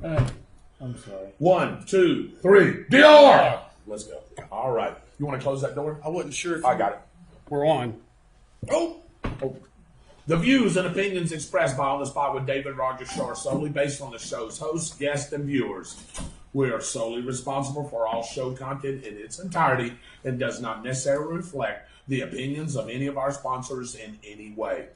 I'm sorry. 1, 2, 3. DR! Let's go. All right. You want to close that door? I wasn't sure if I got it. we're on. Oh. The views and opinions expressed by On the Spot with David Rodgers show are solely based on the show's hosts, guests, and viewers. We are solely responsible for all show content in its entirety and does not necessarily reflect the opinions of any of our sponsors in any way.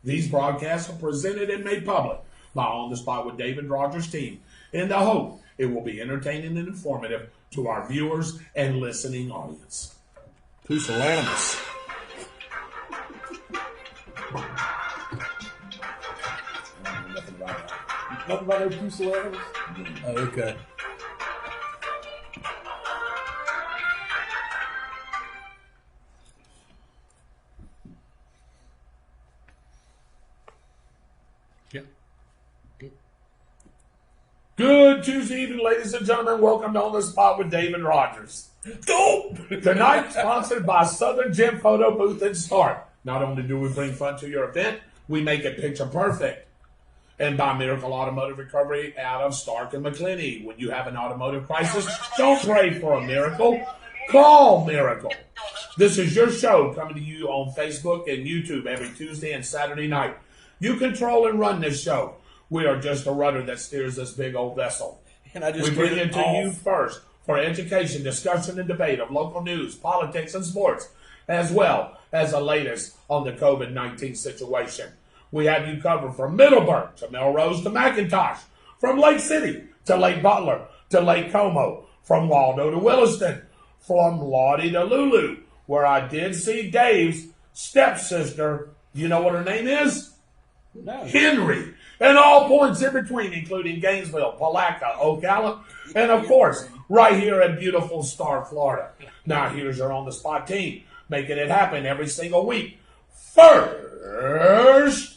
These broadcasts are presented and made public by On the Spot with David Rodgers' team in the hope it will be entertaining and informative to our viewers and listening audience. Pusillanimous. Nothing about no pusillanimous? Oh, okay. Yeah. Good Tuesday evening, ladies and gentlemen. Welcome to On the Spot with David Rodgers. Tonight, sponsored by Southern Gem Photo Booth and Start. Not only do we bring fun to your event, we make it picture perfect. And by Miracle Automotive Recovery out of Stark and McClinney. When you have an automotive crisis, don't pray for a miracle. Call Miracle. This is your show coming to you on Facebook and YouTube every Tuesday and Saturday night. You control and run this show. We are just a rudder that steers this big old vessel. And I just we bring it to you first for education, discussion, and debate of local news, politics, and sports, as well as the latest on the COVID-19 situation. We have you covered from Middleburg to Melrose to McIntosh, from Lake City to Lake Butler to Lake Como, from Waldo to Williston, from Lottie to Lulu, where I did see Dave's stepsister. You know what her name is? No. Henry. And all points in between, including Gainesville, Palatka, Ocala, and of course, right here in beautiful Star, Florida. Now, here's your on-the-spot team, making it happen every single week. First,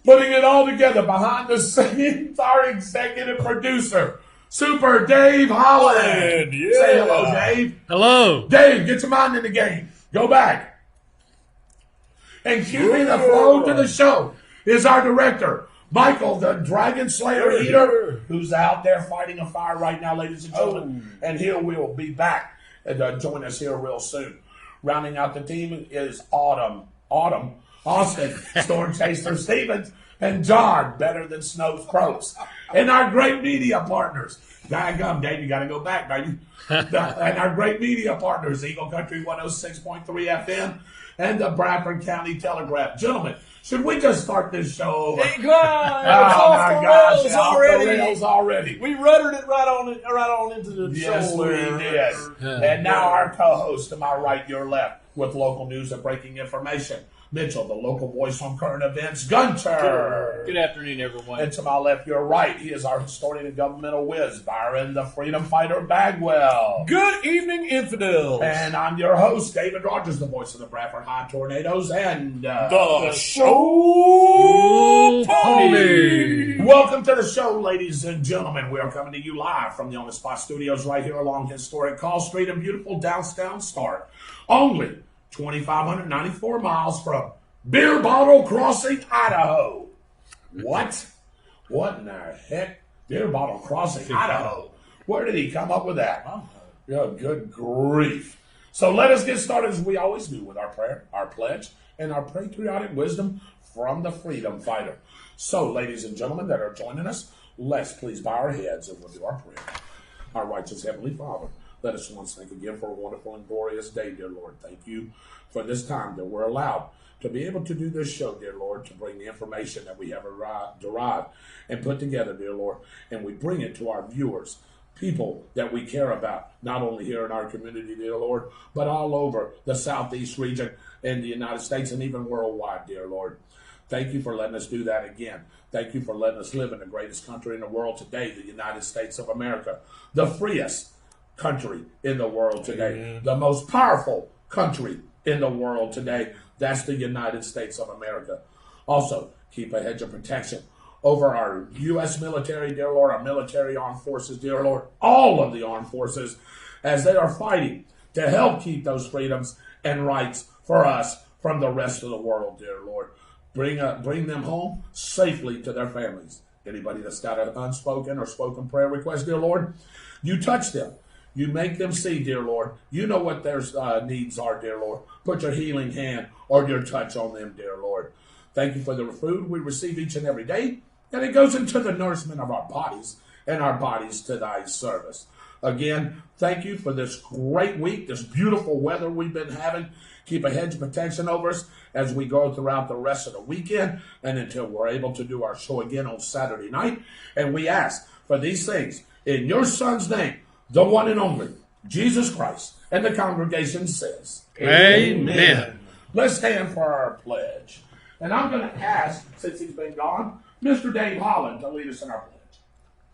putting it all together behind the scenes, our executive producer, Super Dave Holland. Yeah. Say hello, Dave. Hello. Dave, get your mind in the game. Go back. And keeping the flow to the show is our director, Michael, the Dragon Slayer Eater, who's out there fighting a fire right now, ladies and gentlemen. And he will be back and join us here real soon. Rounding out the team is Autumn, Austin, Storm Chaser Stevens, and John, Better Than Snow's Croaks. And our great media partners. Daggum, Dave, you got to go back, baby. And our great media partners, Eagle Country 106.3 FM and the Bradford County Telegraph. Gentlemen, should we just start this show over? Hey, God, it's off the rails already. We ruddered it right on into the Yes, we shoulder. did. And now our co-host to my right, your left, with local news and breaking information. Mitchell, the local voice on current events, Gunter. Good afternoon, everyone. And to my left, your right, he is our historian and governmental whiz, Byron, the freedom fighter, Bagwell. Good evening, infidels. And I'm your host, David Rodgers, the voice of the Bradford High Tornadoes, and the show pony. Welcome to the show, ladies and gentlemen. We are coming to you live from the On the Spot studios right here along historic Call Street in beautiful downtown Stark. Only 2,594 miles from Beer Bottle Crossing, Idaho. What? What in the heck? Beer Bottle Crossing, Idaho. Where did he come up with that? Oh, good grief. So let us get started as we always do with our prayer, our pledge, and our patriotic wisdom from the freedom fighter. So, ladies and gentlemen that are joining us, let's please bow our heads and we'll do our prayer. Our righteous Heavenly Father, let us once thank again for a wonderful and glorious day, dear Lord. Thank you for this time that we're allowed to be able to do this show, dear Lord, to bring the information that we have derived and put together, dear Lord, and we bring it to our viewers, people that we care about, not only here in our community, dear Lord, but all over the Southeast region in the United States and even worldwide, dear Lord. Thank you for letting us do that again. Thank you for letting us live in the greatest country in the world today, the United States of America, the freest country in the world today, the most powerful country in the world today. That's the United States of America. Also, keep a hedge of protection over our U.S. military, dear Lord, our military armed forces, dear Lord, all of the armed forces, as they are fighting to help keep those freedoms and rights for us from the rest of the world, dear Lord. bring them home safely to their families. Anybody that's got an unspoken or spoken prayer request, dear Lord, you touch them. You make them see, dear Lord. You know what their needs are, dear Lord. Put your healing hand or your touch on them, dear Lord. Thank you for the food we receive each and every day, and it goes into the nourishment of our bodies and our bodies to thy service. Again, thank you for this great week, this beautiful weather we've been having. Keep a hedge of protection over us as we go throughout the rest of the weekend and until we're able to do our show again on Saturday night. And we ask for these things in your Son's name, the one and only, Jesus Christ. And the congregation says, Amen. Let's stand for our pledge. And I'm going to ask, since he's been gone, Mr. Dave Holland to lead us in our pledge.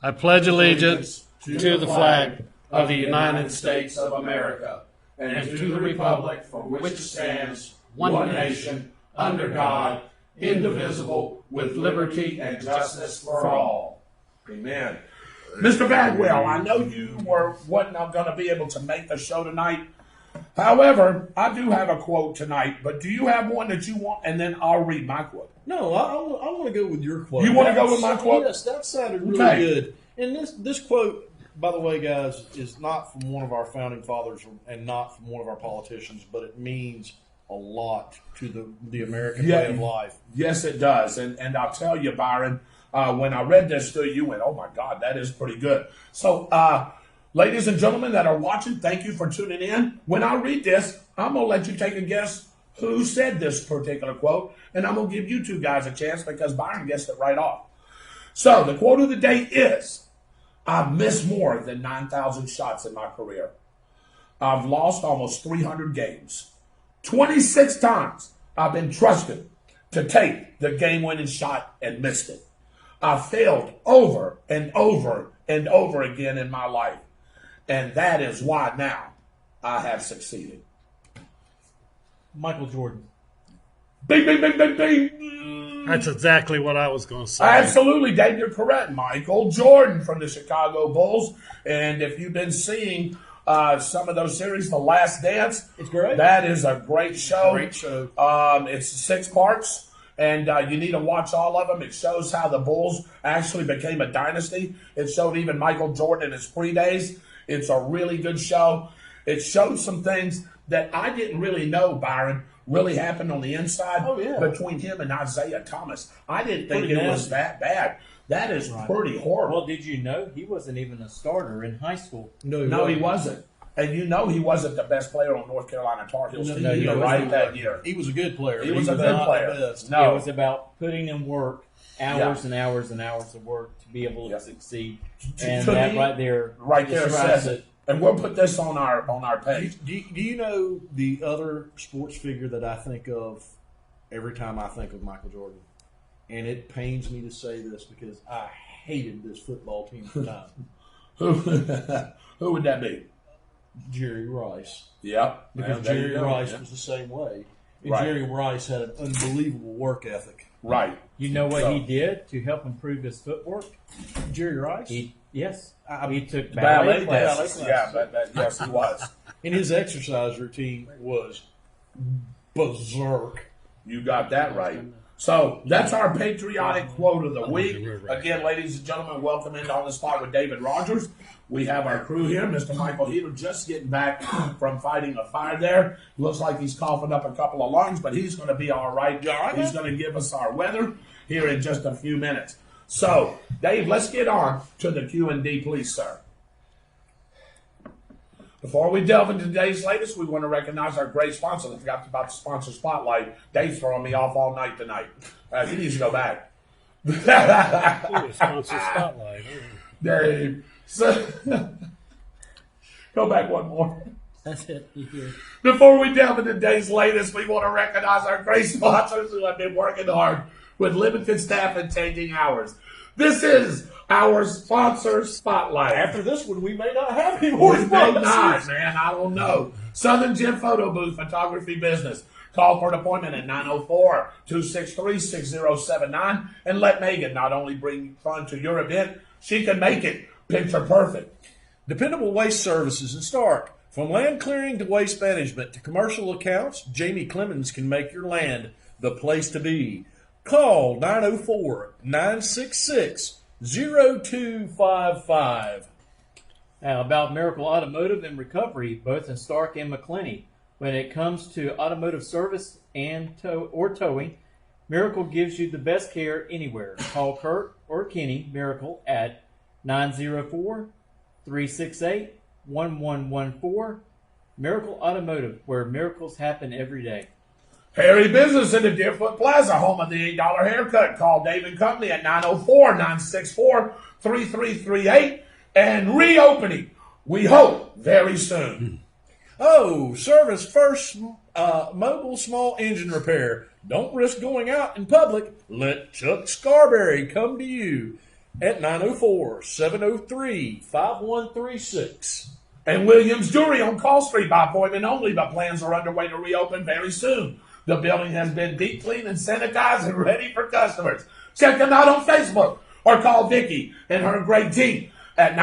I pledge allegiance to the flag of the United States of America and to the republic for which it stands, one nation, under God, indivisible, with liberty and justice for all. Amen. Mr. Bagwell, I know you wasn't going to be able to make the show tonight. However, I do have a quote tonight, but do you have one that you want? And then I'll read my quote. No, I want to go with your quote. You want to go with my quote? Yes, that sounded really good. And this quote, by the way, guys, is not from one of our founding fathers and not from one of our politicians, but it means a lot to the American way of life. Yes, it does. And I'll tell you, Byron, when I read this to you, you went, oh, my God, that is pretty good. So, ladies and gentlemen that are watching, thank you for tuning in. When I read this, I'm going to let you take a guess who said this particular quote, and I'm going to give you two guys a chance because Byron guessed it right off. So, the quote of the day is, I've missed more than 9,000 shots in my career. I've lost almost 300 games. 26 times I've been trusted to take the game-winning shot and missed it. I've failed over and over and over again in my life. And that is why now I have succeeded. Michael Jordan. Bing, bing, bing, bing, bing. That's exactly what I was going to say. Absolutely, Dave, you're correct. Michael Jordan from the Chicago Bulls. And if you've been seeing some of those series, The Last Dance, it's great. That is a great show. Great show. It's 6 parts, and you need to watch all of them. It shows how the Bulls actually became a dynasty. It showed even Michael Jordan in his pre-days. It's a really good show. It showed some things that I didn't really know, Byron, really happened on the inside between him and Isaiah Thomas. I didn't think it was that bad. That is pretty horrible. Well, did you know he wasn't even a starter in high school? No, he wasn't. And you know he wasn't the best player on North Carolina Tar Heels team that year. He was a good player. He was a good player. No. It was about putting in work, hours and hours and hours of work to be able to succeed. And that right there says it. And we'll put this on our page. Do you know the other sports figure that I think of every time I think of Michael Jordan? And it pains me to say this because I hated this football team for time. Who would that be? Jerry Rice. Yep. Because Jerry Rice was the same way. And Jerry Rice had an unbelievable work ethic. Right. You know what he did to help improve his footwork? Jerry Rice? He took ballet classes. Yes, he was. And his exercise routine was berserk. You got that right. So that's our patriotic quote of the week. Again, ladies and gentlemen, welcome into On the Spot with David Rodgers. We have our crew here, Mr. Michael Heater, just getting back from fighting a fire there. Looks like he's coughing up a couple of lungs, but he's going to be all right. He's going to give us our weather here in just a few minutes. So, Dave, let's get on to the Q&D, please, sir. Before we delve into today's latest, we want to recognize our great sponsor. I forgot about the sponsor spotlight. Dave's throwing me off all night tonight. He needs to go back. Sponsor spotlight. Dave. So, go back one more. That's it. Before we delve into today's latest, we want to recognize our great sponsors who have been working hard with limited staff and changing hours. This is our sponsor spotlight. After this one, we may not have any more sponsors. We may not, man. I don't know. Southern Gem Photo Booth Photography Business. Call for an appointment at 904-263-6079 and let Megan not only bring fun to your event, she can make it picture perfect. Dependable Waste Services in Stark. From land clearing to waste management to commercial accounts, Jamie Clemens can make your land the place to be. Call 904-966-0255. Now, about Miracle Automotive and Recovery, both in Stark and McClenny. When it comes to automotive service and towing, Miracle gives you the best care anywhere. Call Kurt or Kenny Miracle at 904-368-1114. Miracle Automotive, where miracles happen every day. Harry Business in the Deerfoot Plaza, home of the $8 haircut. Call Dave and Company at 904-964-3338. And reopening, we hope, very soon. Oh, Service First Mobile Small Engine Repair. Don't risk going out in public. Let Chuck Scarberry come to you at 904-703-5136. And Williams Jewelry on Call Street by appointment only, but plans are underway to reopen very soon. The building has been deep cleaned and sanitized and ready for customers. Check them out on Facebook or call Vicki and her great team at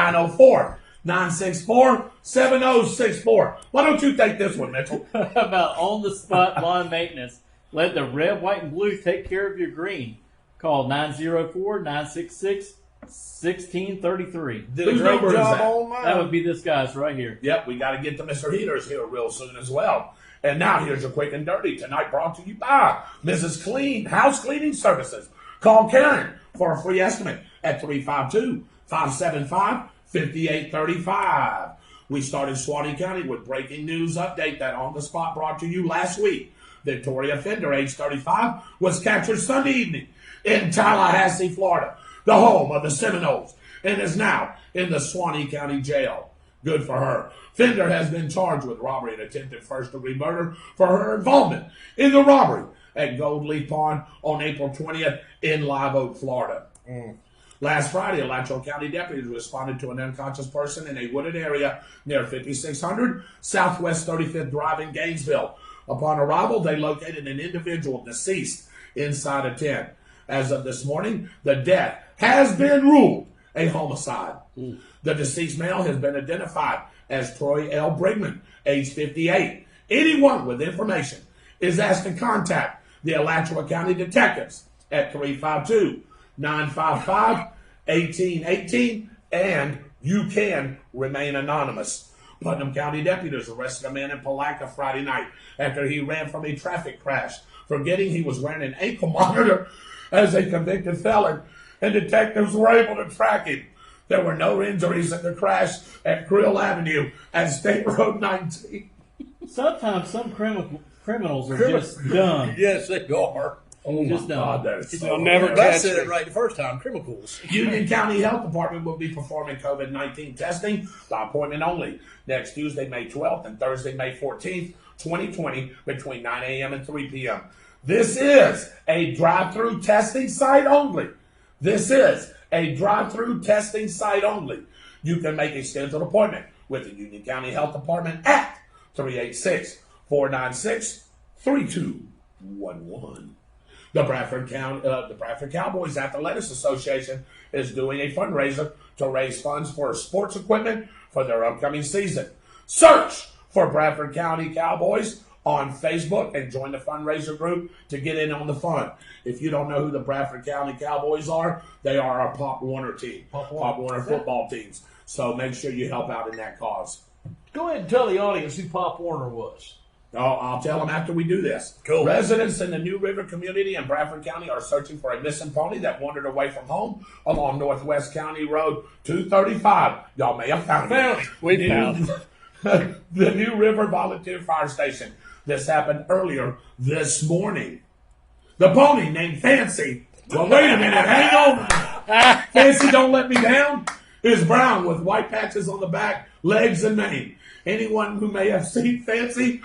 904-964-7064. Why don't you take this one, Mitchell? About on-the-spot lawn maintenance. Let the red, white, and blue take care of your green. Call 904-966-1633. Did a Whose great number is job that? on mine. That would be this guy's right here. Yep, we got to get to Mr. Heaters here real soon as well. And now here's your quick and dirty. Tonight brought to you by Mrs. Clean House Cleaning Services. Call Karen for a free estimate at 352-575-5835. We started Suwannee County with breaking news update that on the spot brought to you last week. Victoria Fender, age 35, was captured Sunday evening in Tallahassee, Florida, the home of the Seminoles, and is now in the Suwannee County Jail. Good for her. Fender has been charged with robbery and attempted first-degree murder for her involvement in the robbery at Gold Leaf Pond on April 20th in Live Oak, Florida. Last Friday, Alachua County deputies responded to an unconscious person in a wooded area near 5600 Southwest 35th Drive in Gainesville. Upon arrival, they located an individual deceased inside a tent. As of this morning, the death has been ruled a homicide. The deceased male has been identified as Troy L. Brigman, age 58. Anyone with information is asked to contact the Alachua County detectives at 352-955-1818, and you can remain anonymous. Putnam County deputies arrested a man in Palatka Friday night after he ran from a traffic crash, forgetting he was wearing an ankle monitor as a convicted felon, and detectives were able to track him. There were no injuries in the crash at Creel Avenue and State Road 19. Sometimes some criminals are just dumb. Yes, they are. Oh, Just my God, that is so They'll never bad. I catch said me. it right the first time. Criminals. Union County Health Department will be performing COVID-19 testing by appointment only next Tuesday, May 12th and Thursday, May 14th, 2020, between 9 a.m. and 3 p.m. This is a drive-through testing site only. This is a drive-through testing site only. You can make a scheduled appointment with the Union County Health Department at 386-496-3211. The Bradford Cowboys Athletics Association is doing a fundraiser to raise funds for sports equipment for their upcoming season. Search for Bradford County Cowboys on Facebook and join the fundraiser group to get in on the fun. If you don't know who the Bradford County Cowboys are, they are a Pop Warner team, Pop Warner football teams. So make sure you help out in that cause. Go ahead and tell the audience who Pop Warner was. I'll tell them after we do this. Cool. Residents in the New River community in Bradford County are searching for a missing pony that wandered away from home along Northwest County Road 235. Y'all may have found it. We found it. The New River Volunteer Fire Station. This happened earlier this morning. The pony named Fancy. Well, wait a minute. Hang on. Fancy Don't Let Me Down is brown with white patches on the back, legs, and mane. Anyone who may have seen Fancy,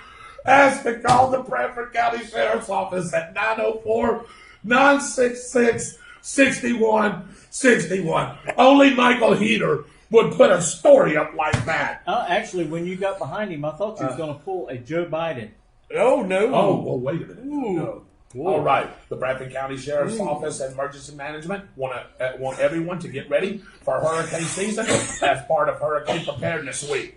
ask to call the Bradford County Sheriff's Office at 904-966-6161. Only Michael Heater would put a story up like that. Actually, when you got behind him, I thought you was going to pull a Joe Biden. Oh, no. Oh, well, wait a minute. Ooh. No. All right. The Bradford County Sheriff's Office and Emergency Management want everyone to get ready for hurricane season as part of Hurricane Preparedness Week.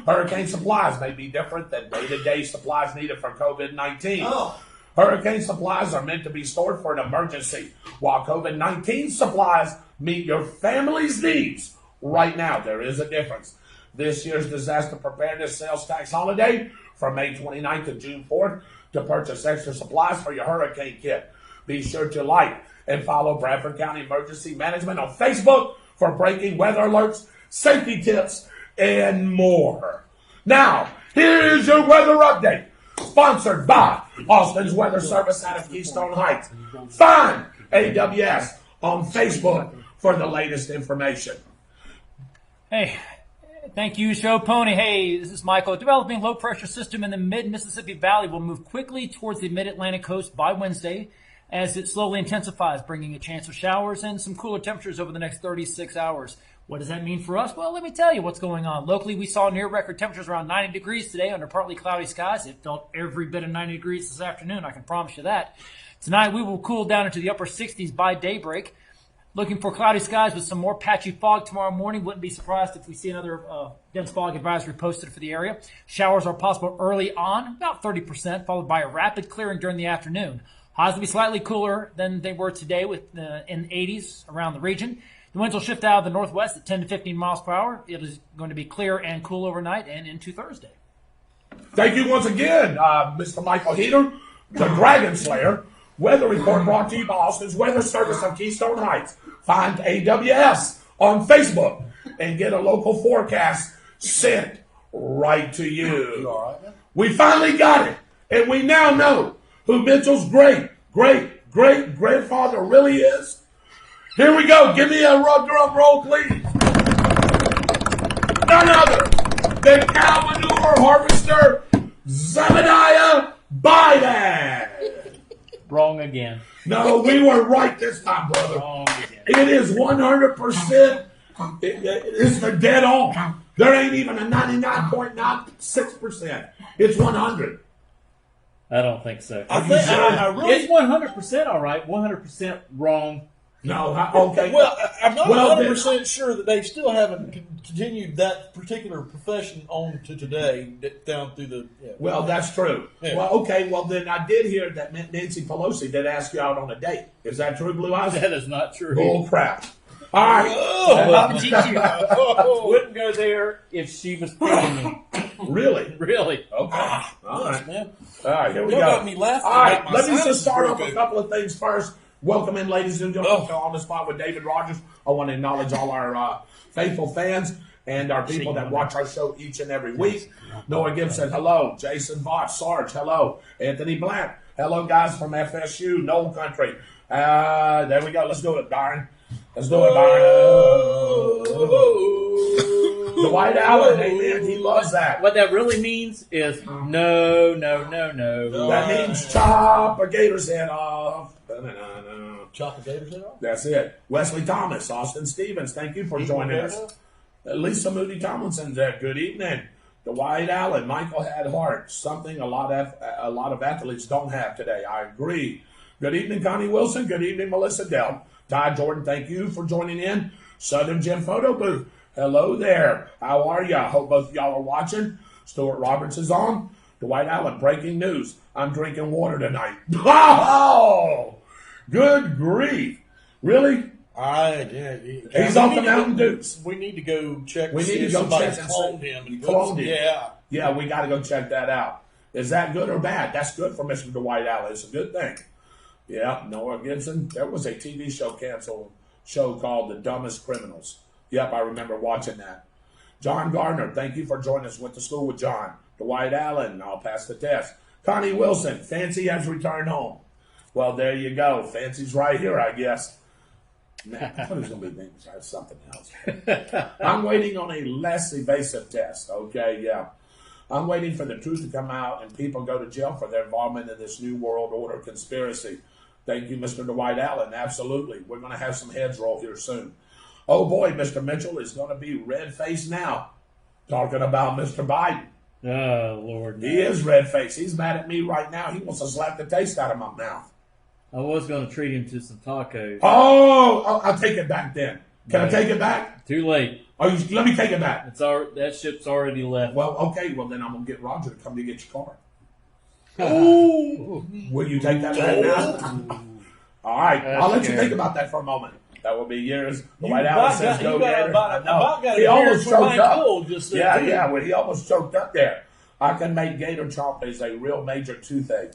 Hurricane supplies may be different than day-to-day supplies needed for COVID-19. Hurricane supplies are meant to be stored for an emergency, while COVID-19 supplies meet your family's needs. Right now, there is a difference. This year's disaster preparedness sales tax holiday from May 29th to June 4th to purchase extra supplies for your hurricane kit. Be sure to like and follow Bradford County Emergency Management on Facebook for breaking weather alerts, safety tips, and more. Now, here is your weather update, sponsored by Austin's Weather Service out of Keystone Heights. Find AWS on Facebook for the latest information. Hey, thank you, Show Pony. Hey, this is Michael. A developing low-pressure system in the mid-Mississippi Valley will move quickly towards the mid-Atlantic coast by Wednesday as it slowly intensifies, bringing a chance of showers and some cooler temperatures over the next 36 hours. What does that mean for us? Well, let me tell you what's going on. Locally, we saw near-record temperatures around 90 degrees today under partly cloudy skies. It felt every bit of 90 degrees this afternoon, I can promise you that. Tonight, we will cool down into the upper 60s by daybreak. Looking for cloudy skies with some more patchy fog tomorrow morning. Wouldn't be surprised if we see another dense fog advisory posted for the area. Showers are possible early on, about 30%, followed by a rapid clearing during the afternoon. Highs will be slightly cooler than they were today with in the 80s around the region. The winds will shift out of the northwest at 10 to 15 miles per hour. It is going to be clear and cool overnight and into Thursday. Thank you once again, Mr. Michael Heater, the Dragon Slayer. Weather report brought to you by Austin's Weather Service of Keystone Heights. Find AWS on Facebook and get a local forecast sent right to you. All right, man? We finally got it, and we now know who Mitchell's great-great-great-grandfather really is. Here we go. Give me a drum roll, please. None other than cow manure harvester Zebediah Biden. Wrong again. No, we were right this time, brother. Wrong again. It is 100%. It's the dead on. There ain't even a 99.96%. It's 100. I don't think so. I think I really. It's 100% all right. 100% wrong. No, okay. Well, I'm not Well, 100% sure that they still haven't continued that particular profession on to today down through the. Yeah. Well, that's true. Yeah. Well, okay. Well, then I did hear that Nancy Pelosi did ask you out on a date. Is that true, Blue Eyes? That is not true. Bull crap. All right. Wouldn't go there if she was paying me. Really? Really? Okay. All right. Man. All right. Here we You go. got me laughing. All right. about Let me my just start off sinus with a couple of things first. Welcome in, ladies and gentlemen, to On the Spot with David Rodgers. I want to acknowledge all our faithful fans and our people that watch our show each and every week. Noah Gibson, hello. Jason Vaught, Sarge, hello. Anthony Blant, hello, guys from FSU, Knoll Country. There we go. Let's do it, Byron. Let's do it, Byron. Dwight Allen, amen. He loves that. What that really means is no. That means chop a gator's head off. Chop the gators head off? That's it. Wesley Thomas, Austin Stevens, thank you for joining us. Lisa Moody Tomlinson, good evening. Dwight Allen, Michael Hadhart, something a lot of athletes don't have today. I agree. Good evening, Connie Wilson. Good evening, Melissa Dell. Ty Jordan, thank you for joining in. Southern Gym Photo Booth, hello there. How are you? I hope both of y'all are watching. Stuart Roberts is on. Dwight Allen, breaking news. I'm drinking water tonight. Oh! Good grief. Really? He's off the Mountain Dews. We need to go check. We need to if go somebody's check and cloned see. him. And Cloned him. Yeah. Yeah, we got to go check that out. Is that good or bad? That's good for Mr. Dwight Allen. It's a good thing. Yeah, Noah Gibson. There was a TV show called The Dumbest Criminals. Yep, I remember watching that. John Gardner, thank you for joining us. Went to school with John. Dwight Allen, I'll pass the test. Connie Wilson, Fancy has returned home. Well, there you go. Fancy's right here, I guess. Man, I thought it was going to be something else. I'm waiting on a less evasive test, okay? Yeah. I'm waiting for the truth to come out and people go to jail for their involvement in this New World Order conspiracy. Thank you, Mr. Dwight Allen. Absolutely. We're going to have some heads roll here soon. Oh, boy, Mr. Mitchell is going to be red-faced now, talking about Mr. Biden. Oh, Lord. He is red-faced. He's mad at me right now. He wants to slap the taste out of my mouth. I was going to treat him to some tacos. Oh, I'll take it back then. Can I take it back? Too late. Let me take it back. That ship's already left. Well, okay. Well, then I'm going to get Roger to come to get your car. Ooh. Will you take that back now? All right. I'll let you think about that for a moment. That will be years. The White House says go Gator. He almost choked up. When he almost choked up there. I can make Gator Chomp as a real major toothache.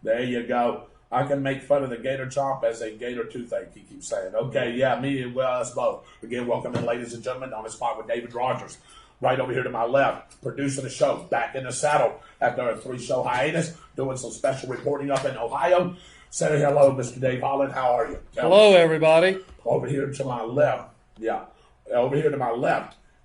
There you go. I can make fun of the Gator Chomp as a Gator toothache, he keeps saying. Okay, yeah, me and well, us both. Again, welcome in, ladies and gentlemen, on the spot with David Rodgers. Right over here to my left, producing the show, back in the saddle after a 3-show hiatus, doing some special reporting up in Ohio. Say hello, Mr. Dave Holland. How are you? Hello, everybody. Over here to my left,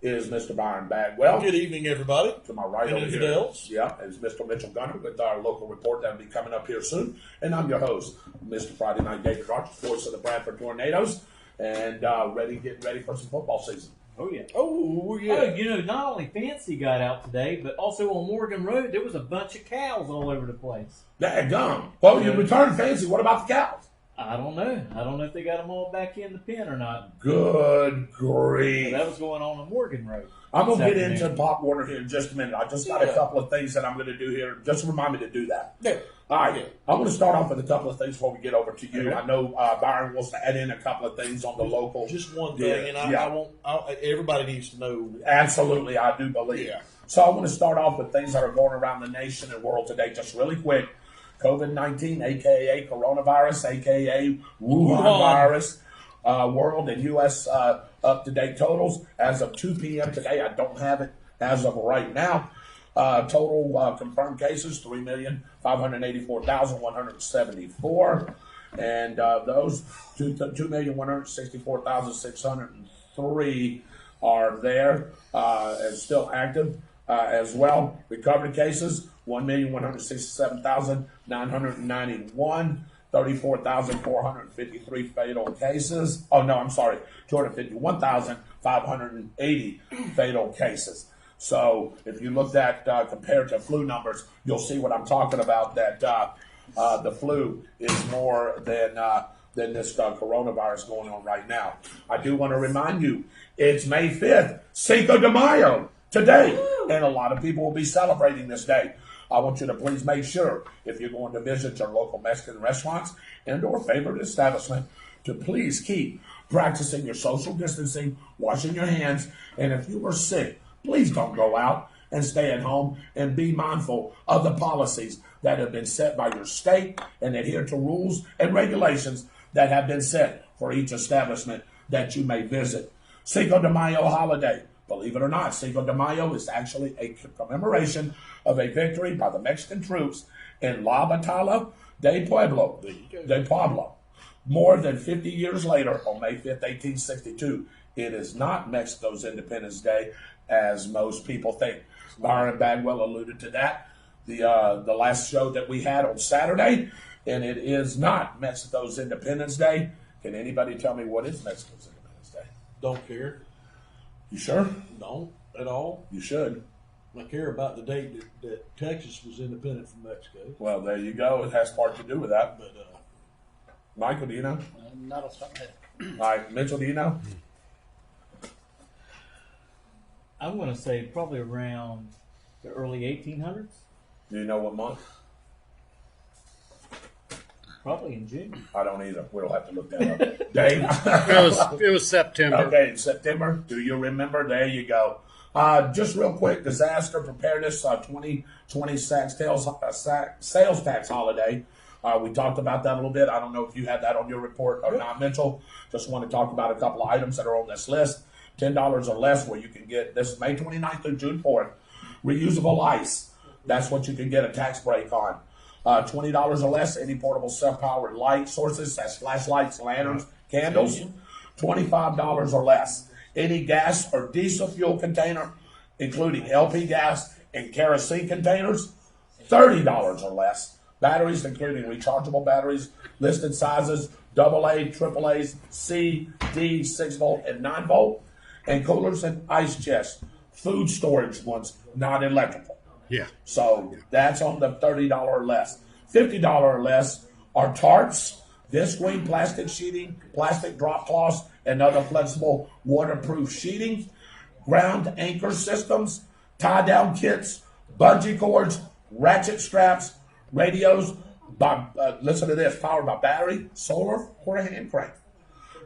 is Mr. Byron Bagwell. Good evening, everybody. To my right over here, is Mr. Mitchell Gunner with our local report that will be coming up here soon. And I'm your host, Mr. Friday Night David Rodgers, voice of the Bradford Tornadoes, and getting ready for some football season. Oh, yeah. Oh, yeah. Oh, not only Fancy got out today, but also on Morgan Road, there was a bunch of cows all over the place. Daggum. Well, you returned Fancy. What about the cows? I don't know. I don't know if they got them all back in the pen or not. Good grief. So that was going on Morgan Road. I'm going to get into Pop Warner here in just a minute. I just got a couple of things that I'm going to do here. Just remind me to do that. Yeah. All right. I'm going to start off with a couple of things before we get over to you. Okay. I know Byron wants to add in a couple of things on the local. Just one thing, I won't. Everybody needs to know. Absolutely, I do believe. Yeah. So I want to start off with things that are going around the nation and world today, just really quick. COVID-19, a.k.a. coronavirus, a.k.a. Wuhan virus, world and U.S. Up-to-date totals. As of 2 p.m. today, I don't have it as of right now. Total confirmed cases, 3,584,174. And those 2,164,603 are there and still active as well. Recovered cases, 1,167,991, 34,453 fatal cases. Oh, no, I'm sorry, 251,580 fatal cases. So if you looked at compared to flu numbers, you'll see what I'm talking about, that the flu is more than this coronavirus going on right now. I do want to remind you, it's May 5th, Cinco de Mayo, today. And a lot of people will be celebrating this day. I want you to please make sure, if you're going to visit your local Mexican restaurants and or favorite establishment, to please keep practicing your social distancing, washing your hands, and if you are sick, please don't go out and stay at home and be mindful of the policies that have been set by your state and adhere to rules and regulations that have been set for each establishment that you may visit. Cinco de Mayo holiday. Believe it or not, Cinco de Mayo is actually a commemoration of a victory by the Mexican troops in La Batalla de Pueblo. More than 50 years later, on May 5th, 1862, it is not Mexico's Independence Day, as most people think. Byron Bagwell alluded to that. The last show that we had on Saturday, and it is not Mexico's Independence Day. Can anybody tell me what is Mexico's Independence Day? Don't care. You sure? Don't at all. You should. I care about the date that Texas was independent from Mexico. Well, there you go. It has part to do with that. But Michael, do you know? Not off the top of my head. All right, Mitchell, do you know? I'm going to say probably around the early 1800s. Do you know what month? Probably in June. I don't either. We'll have to look that up. Dave? It was September. Okay, in September. Do you remember? There you go. Just real quick, disaster preparedness 2020 sales tax holiday. We talked about that a little bit. I don't know if you had that on your report or not, Mitchell. Just want to talk about a couple of items that are on this list. $10 or less where you can get, this is May 29th through June 4th, reusable ice. That's what you can get a tax break on. $20 or less, any portable self-powered light sources, that's flashlights, lanterns, candles. $25 or less, any gas or diesel fuel container, including LP gas and kerosene containers. $30 or less, batteries, including rechargeable batteries, listed sizes, AA, AAA's, C, D, 6 volt, and 9 volt, and coolers and ice chests, food storage ones, not electrical. Yeah. So that's on the $30 or less. $50 or less are tarps, visqueen plastic sheeting, plastic drop cloths, and other flexible waterproof sheeting, ground anchor systems, tie-down kits, bungee cords, ratchet straps, Radios, listen to this, powered by battery, solar, or a hand crank.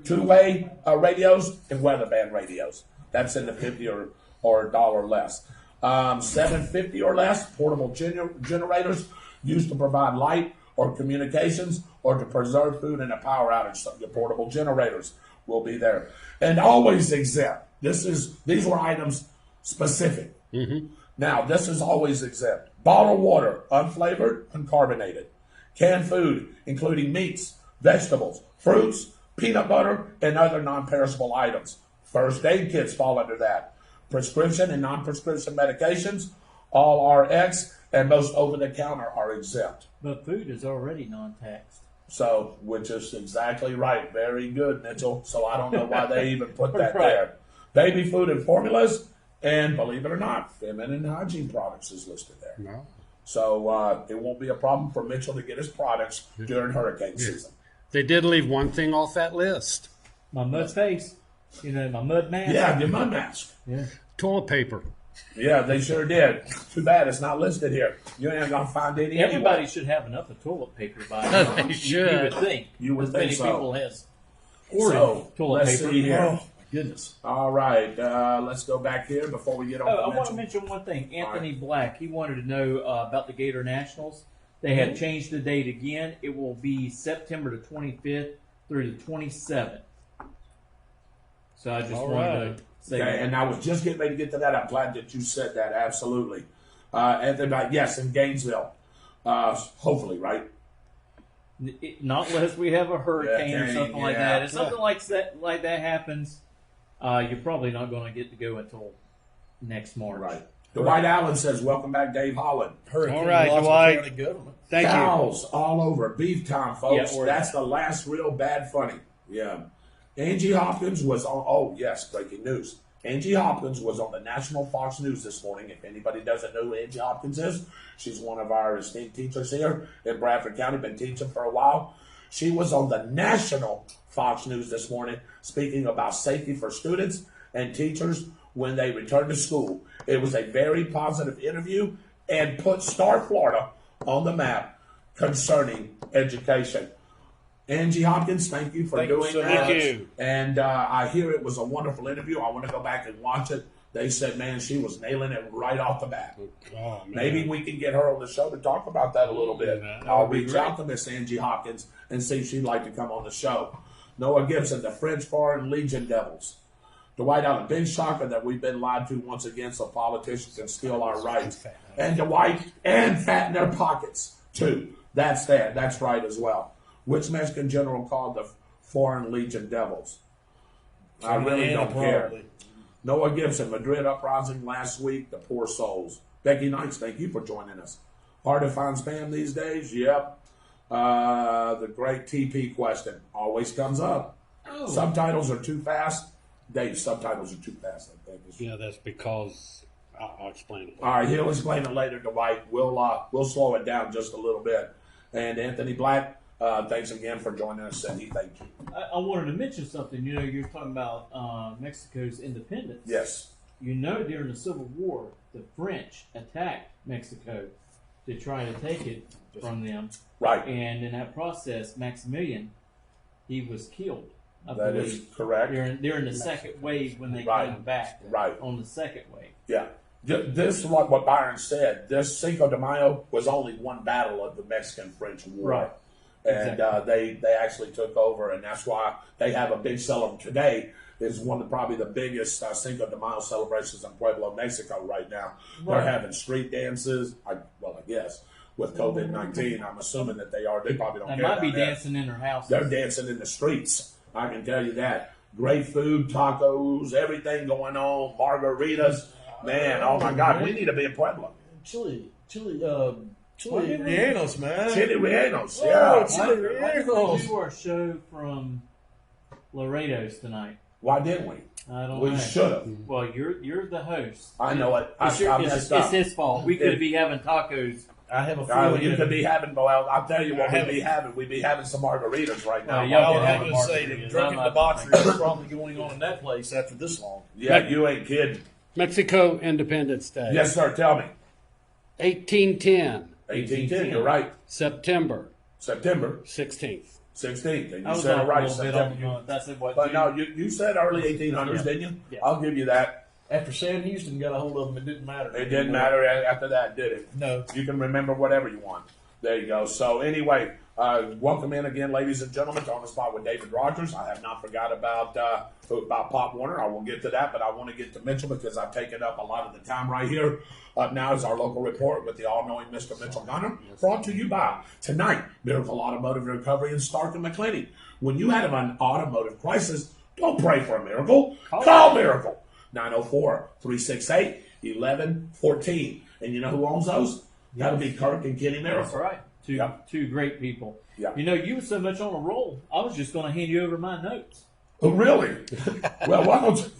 Two-way radios and weather band radios. That's in the $50 or $1 less. $750 or less, portable generators used to provide light or communications or to preserve food in a power outage. So your portable generators will be there. And always exempt. These were items specific. Mm-hmm. Now, this is always exempt. Bottled water, unflavored, uncarbonated. Canned food, including meats, vegetables, fruits, peanut butter, and other non-perishable items. First aid kits fall under that. Prescription and non-prescription medications, all RX, and most over-the-counter are exempt. But food is already non-taxed. So, which is exactly right. Very good, Mitchell. So I don't know why they even put that Right. there. Baby food and formulas, and believe it or not, feminine hygiene products is listed there. No. So it won't be a problem for Mitchell to get his products during hurricane season. They did leave one thing off that list. My mud face, my mud mask. Yeah, your mud mask. Yeah. Toilet paper. Yeah, they sure did. Too bad it's not listed here. You ain't gonna find any. Everybody anyway. should have enough of toilet paper by now. They You should. would think. You would as think many so. people has ordered So toilet let's paper. see here. Oh, goodness. All right, let's go back here before we get on. Oh, to I want to Mitchell. mention one thing. Anthony All Black, he wanted to know about the Gator Nationals. They have changed the date again. It will be September the 25th through the 27th. So I just wanted to say Okay, that. and I was just getting ready to get to that. I'm glad that you said that. Absolutely. Anthony Black, yes, in Gainesville. Hopefully, right? Not unless we have a hurricane or Hurricane, something like yeah. that. If something like that happens, you're probably not going to get to go until next March. Right. Dwight Allen says, "Welcome back, Dave Holland." Hurricane All right, lost the Dwight. county government. Thank you. Cows all over. Beef time, folks. Yeah, or- That's the last real bad funny. Yeah. Angie Hopkins was on, oh, yes, breaking news. Angie Hopkins was on the National Fox News this morning. If anybody doesn't know who Angie Hopkins is, she's one of our esteemed teachers here in Bradford County, been teaching for a while. She was on the National Fox News this morning speaking about safety for students and teachers when they return to school. It was a very positive interview and put Star Florida on the map concerning education. Angie Hopkins, thank you for Thank you doing so that. Thank you. And I hear it was a wonderful interview. I want to go back and watch it. They said, man, she was nailing it right off the bat. Oh, man. Maybe we can get her on the show to talk about that a little bit. That I'll would be reach great. out to Miss Angie Hopkins and see if she'd like to come on the show. Noah Gibson, the French Foreign Legion Devils. Dwight Allen, big shocker that we've been lied to once again so politicians can steal our rights. And Dwight, and fatten their pockets, too. That's that. That's right as well. Which Mexican general called the Foreign Legion Devils? I really don't care. Probably. Noah Gibson, Madrid uprising last week, the poor souls. Becky Knights, thank you for joining us. Hard to find spam these days? Yep. The great TP question always comes up. Oh. Subtitles are too fast. Dave, subtitles are too fast, I think. Yeah, that's because I'll explain it. All right, he'll explain it later, Dwight. We'll slow it down just a little bit. And Anthony Black, thanks again for joining us, Cindy. Thank you. I wanted to mention something. You're talking about Mexico's independence. Yes. During the Civil War, the French attacked Mexico to try to take it from them. Right. And in that process, Maximilian, he was killed. I That believe, is correct. during the second wave when they Right. came back. Right. On the second wave. Yeah. This is what Byron said. This Cinco de Mayo was only one battle of the Mexican-French War. Right. And they actually took over, and that's why they have a big celebration. Today is one of probably the biggest Cinco de Mayo celebrations in Pueblo, Mexico right now. Right. They're having street dances. I guess with COVID-19, I'm assuming that they are. They probably don't They care might be about that. dancing in their houses. They're dancing in the streets. I can tell you that. Great food, tacos, everything going on, margaritas. Man, oh my God, we need to be in Pueblo. Chili rellenos, man. Chili rellenos, Oh, yeah. chili We rellenos. do our show from Laredo's tonight. Why didn't we? I don't We know. should have. Well, you're the host. I know it. I It's, your- it's- messed up. it's his fault. We could be having tacos. I have a feeling You could be having, well, I'll tell you what I we'd be having. We'd be having some margaritas right now. y'all I can have was a going to say margarita. the drunken I'm not- debauchery is probably going on in that place after this long. Yeah, you ain't kidding. Mexico Independence Day. Yes, sir. Tell me. 1810. 1810, you're right. September September 16th. 16th. And I you was said off it right. a little bit on the September. month. That's what. But June- no, you said early 1800s, didn't you? Yeah. I'll give you that. After Sam Houston got a hold of them, it didn't matter. It didn't matter after that, did it? No. You can remember whatever you want. There you go. So anyway, welcome in again, ladies and gentlemen, to On the Spot with David Rodgers. I have not forgot about Pop Warner. I will get to that, but I want to get to Mitchell because I've taken up a lot of the time right here. Up now is our local report with the all-knowing Mr. Mitchell Gunner, brought to you by tonight, Miracle Automotive Recovery in Stark and McClenny. When you have an automotive crisis, don't pray for a miracle. Call Miracle. 904-368-1114. And you know who owns those? That'll be Kirk and Kenny Miracle. That's right. Two great people. Yeah. You know, you were so much on a roll. I was just going to hand you over my notes. Oh, really? Well, why don't you?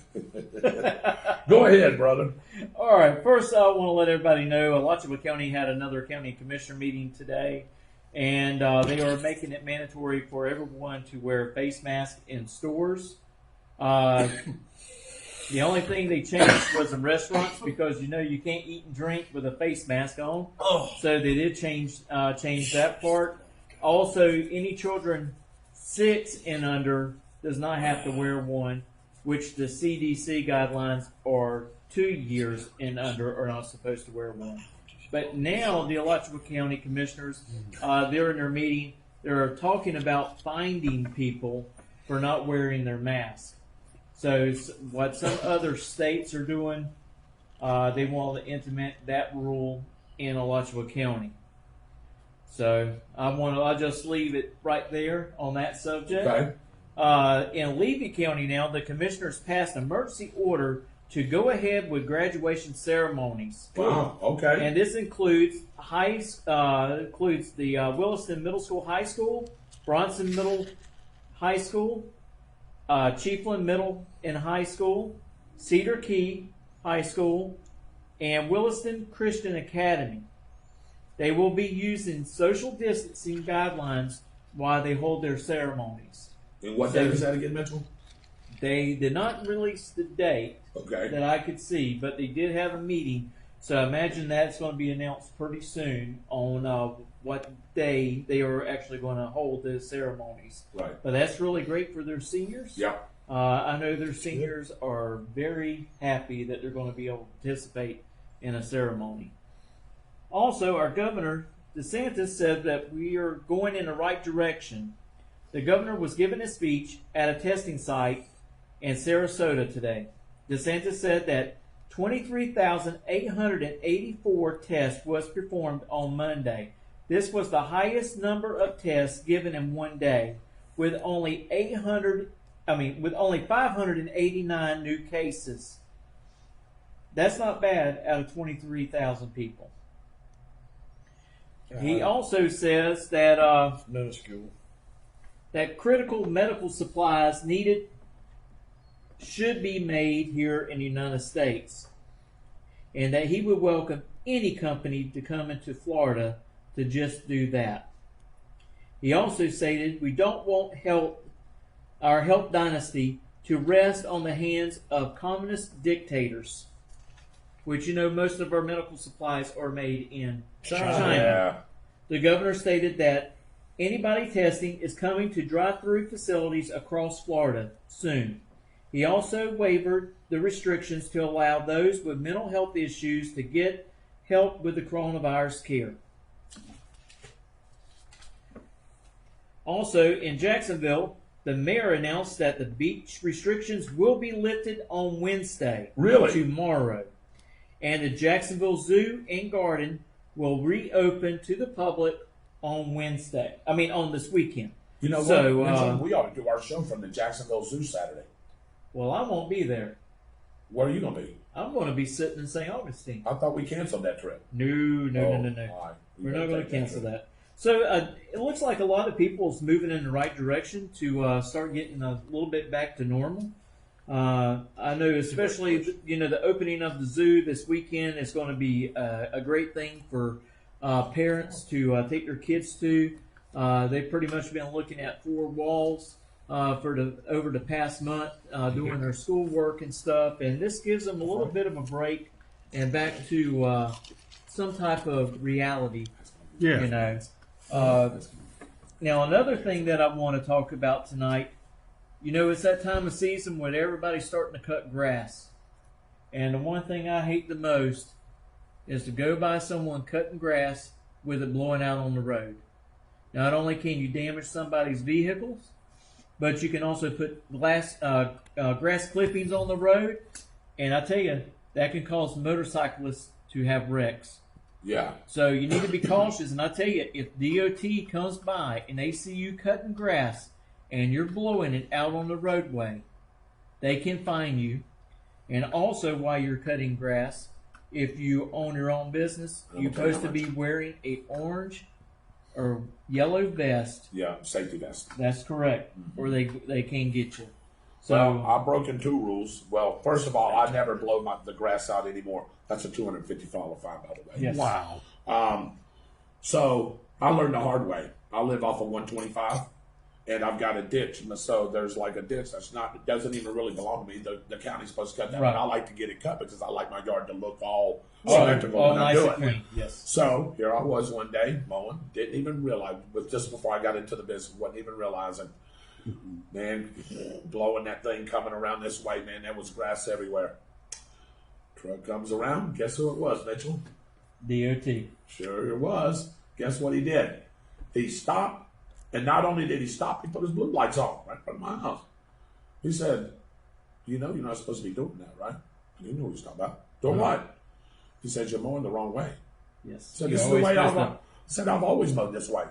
Go ahead, brother. All right. First, I want to let everybody know Alachua County had another county commissioner meeting today, and they are making it mandatory for everyone to wear a face mask in stores. The only thing they changed was in restaurants because you can't eat and drink with a face mask on. Oh. So they did change that part. Also, any children 6 and under does not have to wear one, which the CDC guidelines are 2 years and under are not supposed to wear one. But now the Alachua County commissioners, they're in their meeting. They're talking about finding people for not wearing their mask. So what some other states are doing, they want to implement that rule in Alachua County. So I'll just leave it right there on that subject. Okay. In Levy County now, the commissioners passed an emergency order to go ahead with graduation ceremonies. Wow. Okay. And this includes the Williston Middle School High School, Bronson Middle High School, Chiefland Middle and High School, Cedar Key High School, and Williston Christian Academy. They will be using social distancing guidelines while they hold their ceremonies. And what date is that again, Mitchell? They did not release the date Okay. that I could see, but they did have a meeting. So I imagine that's going to be announced pretty soon on what day they are actually going to hold the ceremonies. Right. But that's really great for their seniors. Yeah. I know their seniors are very happy that they're going to be able to participate in a ceremony. Also, our governor, DeSantis, said that we are going in the right direction. The governor was giving a speech at a testing site in Sarasota today. DeSantis said that 23,884 tests was performed on Monday. This was the highest number of tests given in one day, with only 589 new cases. That's not bad out of 23,000 people. He also says that minuscule. that critical medical supplies needed should be made here in the United States, and that he would welcome any company to come into Florida to just do that. He also stated, we don't want our health dynasty to rest on the hands of communist dictators, which most of our medical supplies are made in China. Yeah. The governor stated that anybody testing is coming to drive-through facilities across Florida soon. He also waived the restrictions to allow those with mental health issues to get help with the coronavirus care. Also, in Jacksonville, the mayor announced that the beach restrictions will be lifted on Wednesday, Really? tomorrow, and the Jacksonville Zoo and Garden will reopen to the public on this weekend. You know So, what? Mitchell, we ought to do our show from the Jacksonville Zoo Saturday. Well, I won't be there. Where are you going to be? I'm going to be sitting in St. Augustine. I thought we canceled that trip. No. All right. We're not going to cancel that. So it looks like a lot of people is moving in the right direction to start getting a little bit back to normal. I know, especially the opening of the zoo this weekend is going to be a great thing for parents to take their kids to. They've pretty much been looking at 4 walls over the past month doing their schoolwork and stuff, and this gives them a little bit of a break and back to some type of reality Yeah. You know. Now, another thing that I want to talk about tonight, you know, it's that time of season when everybody's starting to cut grass. And the one thing I hate the most is to go by someone cutting grass with it blowing out on the road. Not only can you damage somebody's vehicles, but you can also put grass clippings on the road. And I tell you, that can cause motorcyclists to have wrecks. Yeah. So you need to be cautious. And I tell you, if DOT comes by and they see you cutting grass and you're blowing it out on the roadway, they can fine you. And also, while you're cutting grass, if you own your own business, you're supposed to be wearing a orange or yellow vest. Yeah, safety vest. That's correct. Or they can get you. So Well, I've broken 2 rules. Well, first of all, I never blow the grass out anymore. That's a $250 fine, by the way. yes. Wow. So I learned the hard way. I live off of 125, and I've got a ditch. So there's like a ditch it doesn't even really belong to me. The county's supposed to cut that, Right. but I like to get it cut because I like my yard to look all all symmetrical when I nice do and it. clean. Yes. So here I was one day mowing, didn't even realize, but just before I got into the business, wasn't even realizing, man, blowing that thing coming around this way, man, there was grass everywhere. Truck comes around, guess who it was, Mitchell? DOT. Sure it was. Guess what he did? He stopped, and not only did he stop, he put his blue lights on right in front of my house. He said, you know you're not supposed to be doing that, right? You know what he's talking about. Doing what? He said, you're mowing the wrong way. Yes. He said, You're this is the always way supposed I've always mowed this way.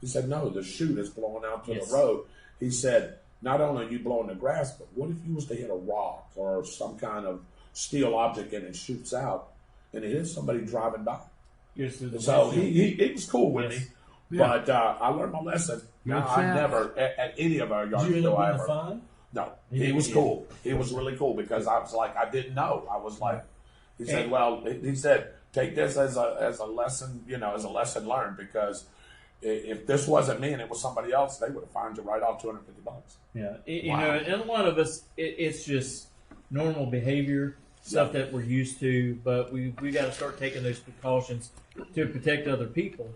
He said, no, the chute is blowing out to Yes. the road. He said, not only are you blowing the grass, but what if you was to hit a rock or some kind of steel object and it shoots out and it hits somebody driving by? Yes, to the So windshield. he was cool with Yes. me. But I learned my lesson. Now, Makes I sense. never, at any of our yards, Did you end do up I getting a ever. fine? No, he was cool. He was really cool because I was like, I didn't know. I was like, he said, well, he said, take this as a lesson, as a lesson learned, because if this wasn't me and it was somebody else, they would have fined you right off $250. Yeah, you Wow. know, and a lot of us, it's just normal behavior, stuff that we're used to, but we got to start taking those precautions to protect other people,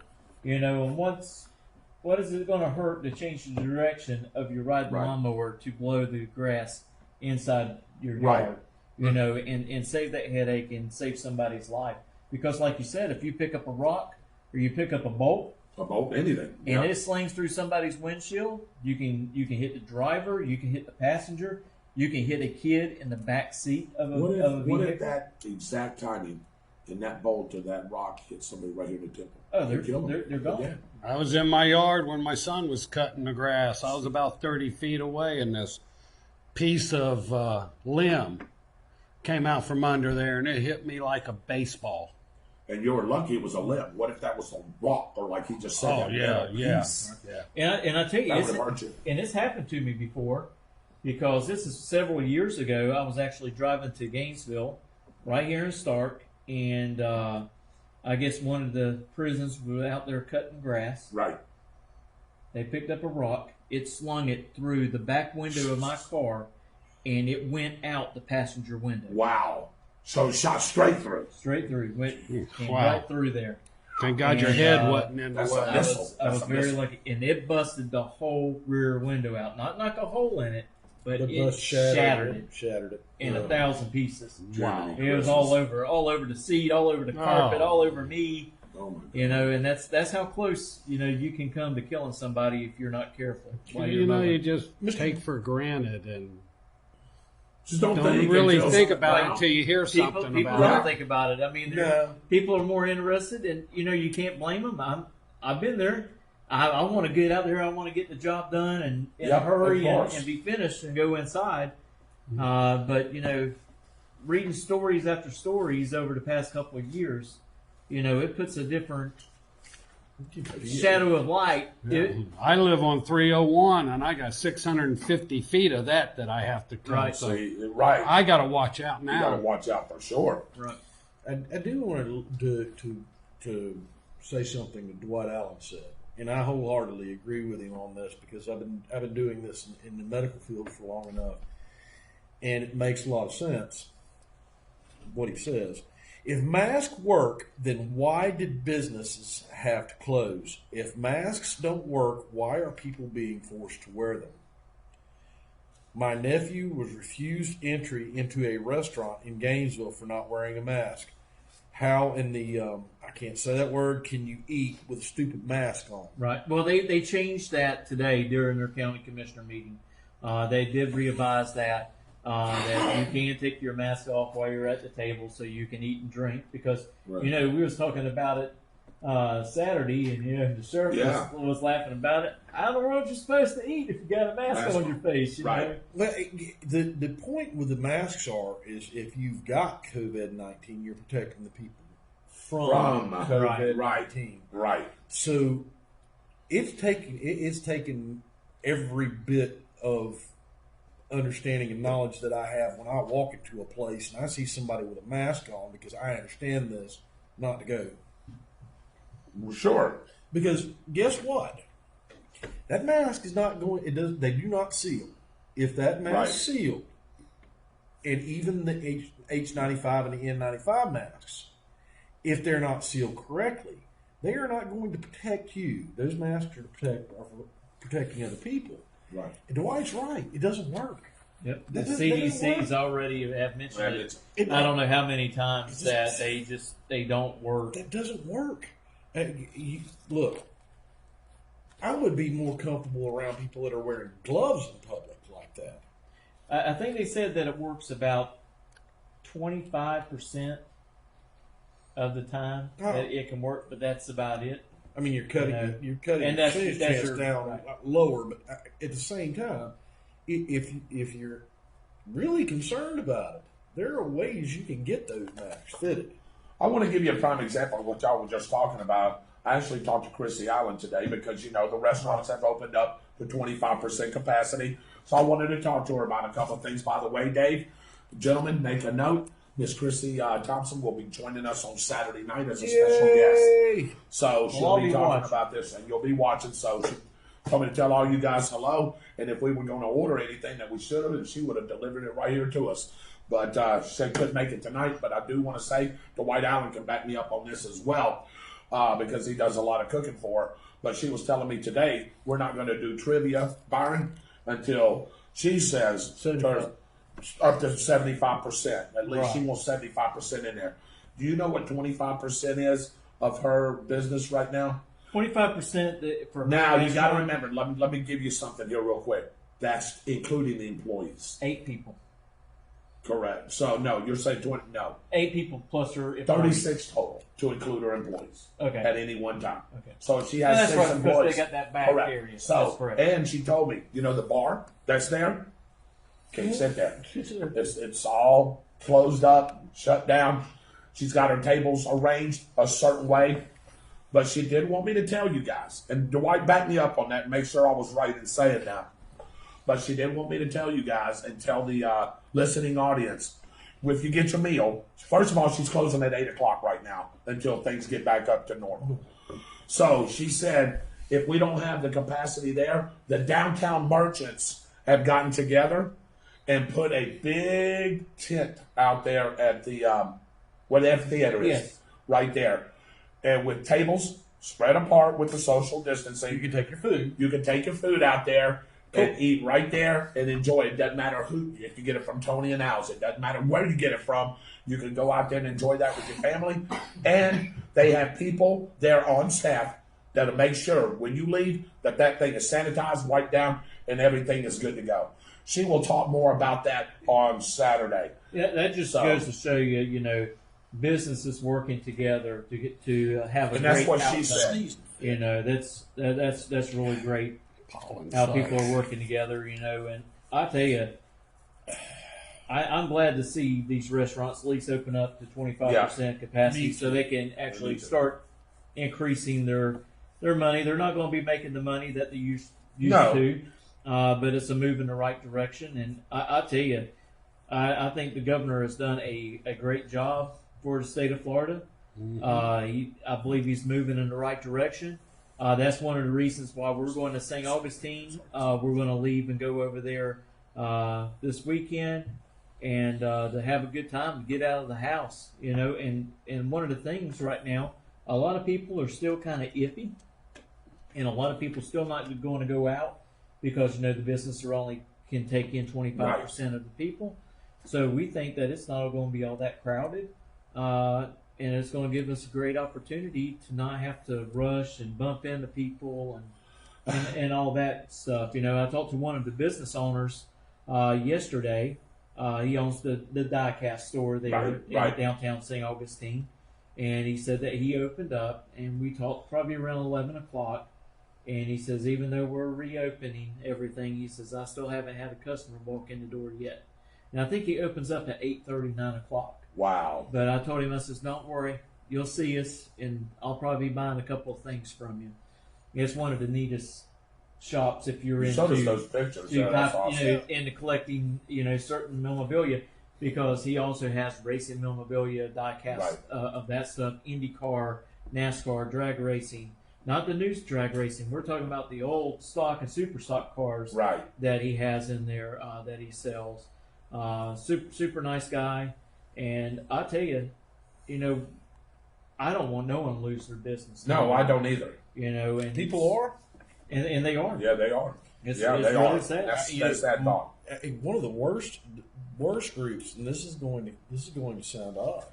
and what is it going to hurt to change the direction of your riding Right. lawnmower to blow the grass inside your Right. yard, and save that headache and save somebody's life, because like you said, if you pick up a rock or you pick up a bolt, About anything. and Yeah. it slings through somebody's windshield, you can hit the driver, you can hit the passenger, you can hit a kid in the back seat of a What vehicle. if that exact timing and that bolt or that rock hit somebody right here in the temple? Oh, You kill them. they're gone. Yeah. I was in my yard when my son was cutting the grass. I was about 30 feet away, and this piece of limb came out from under there, and it hit me like a baseball. And you were lucky it was a limb. What if that was a rock or like he just said? Oh, that yeah, metal yeah. piece? And I tell you, That it's, would have hurt you. and it's happened to me before, because this is several years ago. I was actually driving to Gainesville, right here in Stark, and I guess one of the prisons was out there cutting grass. Right. They picked up a rock. It slung it through the back window of my car, and it went out the passenger window. Wow. So it shot straight through. Straight through. Came Wow. right through there. Thank God your And, head wasn't in the that's way. a missile. I was That's a very missile. lucky. And it busted the whole rear window out. Not knock a hole in it, but The it bus shattered it Shattered it. in Yeah. 1,000 pieces. Wow. It was all over the seat, all over the carpet, Oh. all over me. Oh my God. And that's how close, you can come to killing somebody if you're not careful. while you're You know, mowing. you just take for granted and Just don't don't think really until- think about it Right. until you hear People something don't about it. think about it. I mean, No. people are more interested, and you can't blame them. I've been there. I want to get out there. I want to get the job done and in Yep, a hurry of course. and be finished and go inside. But reading stories after stories over the past couple of years, it puts a different shadow of light. I live on 301, and I got 650 feet of that I have to cut. Right. So See, right. I got to watch out You got to now. watch out for sure. Right. I do want to say something that Dwight Allen said, and I wholeheartedly agree with him on this, because I've been doing this in the medical field for long enough, and it makes a lot of sense what he says. If masks work, then why did businesses have to close? If masks don't work, why are people being forced to wear them? My nephew was refused entry into a restaurant in Gainesville for not wearing a mask. How in the, I can't say that word, can you eat with a stupid mask on? Right. Well, they changed that today during their county commissioner meeting. They did revise that you can take your mask off while you're at the table so you can eat and drink because, we was talking about it Saturday and, the sheriff was laughing about it. How in the world are you supposed to eat if you got a mask on your face? You know? Well, the point with the masks is if you've got COVID-19, you're protecting the people from COVID-19. Right. So it's taken every bit of understanding and knowledge that I have when I walk into a place and I see somebody with a mask on because I understand this not to go. Sure. Because guess what? That mask is not going. They do not seal. If that mask sealed, and even the H95 and the N95 masks, if they're not sealed correctly, they are not going to protect you. Those masks are for protecting other people. Right. And Dwight's right. It doesn't work. Yep. The CDC's already have mentioned it. I don't know how many times that they don't work. It doesn't work. Look, I would be more comfortable around people that are wearing gloves in public like that. I think they said that it works about 25% of the time that it can work, but that's about it. I mean, you're cutting your chance down lower, but at the same time, if you're really concerned about it, there are ways you can get those masks fitted. I want to give you a prime example of what y'all were just talking about. I actually talked to Chrissy Island today because, the restaurants have opened up to 25% capacity. So I wanted to talk to her about a couple of things. By the way, Dave, gentlemen, make a note. Miss Chrissy Thompson will be joining us on Saturday night as a special guest. So she'll be talking about this, and you'll be watching. So she told me to tell all you guys hello. And if we were going to order anything that we should have, she would have delivered it right here to us. But she said couldn't make it tonight. But I do want to say Dwight Allen can back me up on this as well because he does a lot of cooking for her. But she was telling me today we're not going to do trivia, Byron, until she says up to 75%. At least she wants 75% in there. Do you know what 25% is of her business right now? 25% for now. You got to remember. Let me give you something here real quick. That's including the employees. 8 people. Correct. So no, you're saying 20. No, 8 people plus her. 36 total to include her employees. Okay. At any one time. Okay. So she has 6 employees. They got that back area. So and she told me, the bar that's there can't sit there. It's all closed up, shut down. She's got her tables arranged a certain way. But she did want me to tell you guys, and Dwight backed me up on that and make sure I was right in saying that. But she did want me to tell you guys and tell the listening audience, if you get your meal, first of all, she's closing at 8 o'clock right now until things get back up to normal. So she said, if we don't have the capacity there, the downtown merchants have gotten together and put a big tent out there at the where the amphitheater is, right there. And with tables spread apart with the social distancing. You can take your food. You can take your food out there and eat right there and enjoy it. Doesn't matter who. If you get it from Tony and Al's, it doesn't matter where you get it from. You can go out there and enjoy that with your family. And they have people there on staff that'll make sure when you leave that thing is sanitized, wiped down, and everything is good to go. She will talk more about that on Saturday. Yeah, that just goes to show you, businesses working together to get to have a and great that's what outcome. she said. That's really great. How people are working together, and I tell you, I'm glad to see these restaurants at least open up to 25% capacity, so they can actually start increasing their money. They're not going to be making the money that they used to, but it's a move in the right direction. And I tell you, I think the governor has done a great job for the state of Florida. I believe he's moving in the right direction. That's one of the reasons why we're going to St. Augustine. We're going to leave and go over there this weekend. and to have a good time, to get out of the house, And one of the things right now, a lot of people are still kind of iffy, and a lot of people still not going to go out because the business are only can take in 25% of the people. So we think that it's not going to be all that crowded, and it's going to give us a great opportunity to not have to rush and bump into people and all that stuff. I talked to one of the business owners yesterday. He owns the diecast store there in downtown St. Augustine, and he said that he opened up, and we talked probably around 11 o'clock. And he says, even though we're reopening everything, he says, I still haven't had a customer walk in the door yet. And I think he opens up at 8:30, 9 o'clock. Wow. But I told him, I says, don't worry. You'll see us, and I'll probably be buying a couple of things from you. It's one of the neatest shops if you're into those pictures. That's awesome. into collecting, certain memorabilia, because he also has racing memorabilia, diecast of that stuff, IndyCar, NASCAR, drag racing. Not the new drag racing. We're talking about the old stock and super stock cars that he has in there that he sells. Super nice guy. And I tell you, I don't want no one to lose their business. No, I don't either. And People are. And they are. Yeah, they are. It's they really are. sad. That's that thought. One of the worst groups, and this is going to sound odd.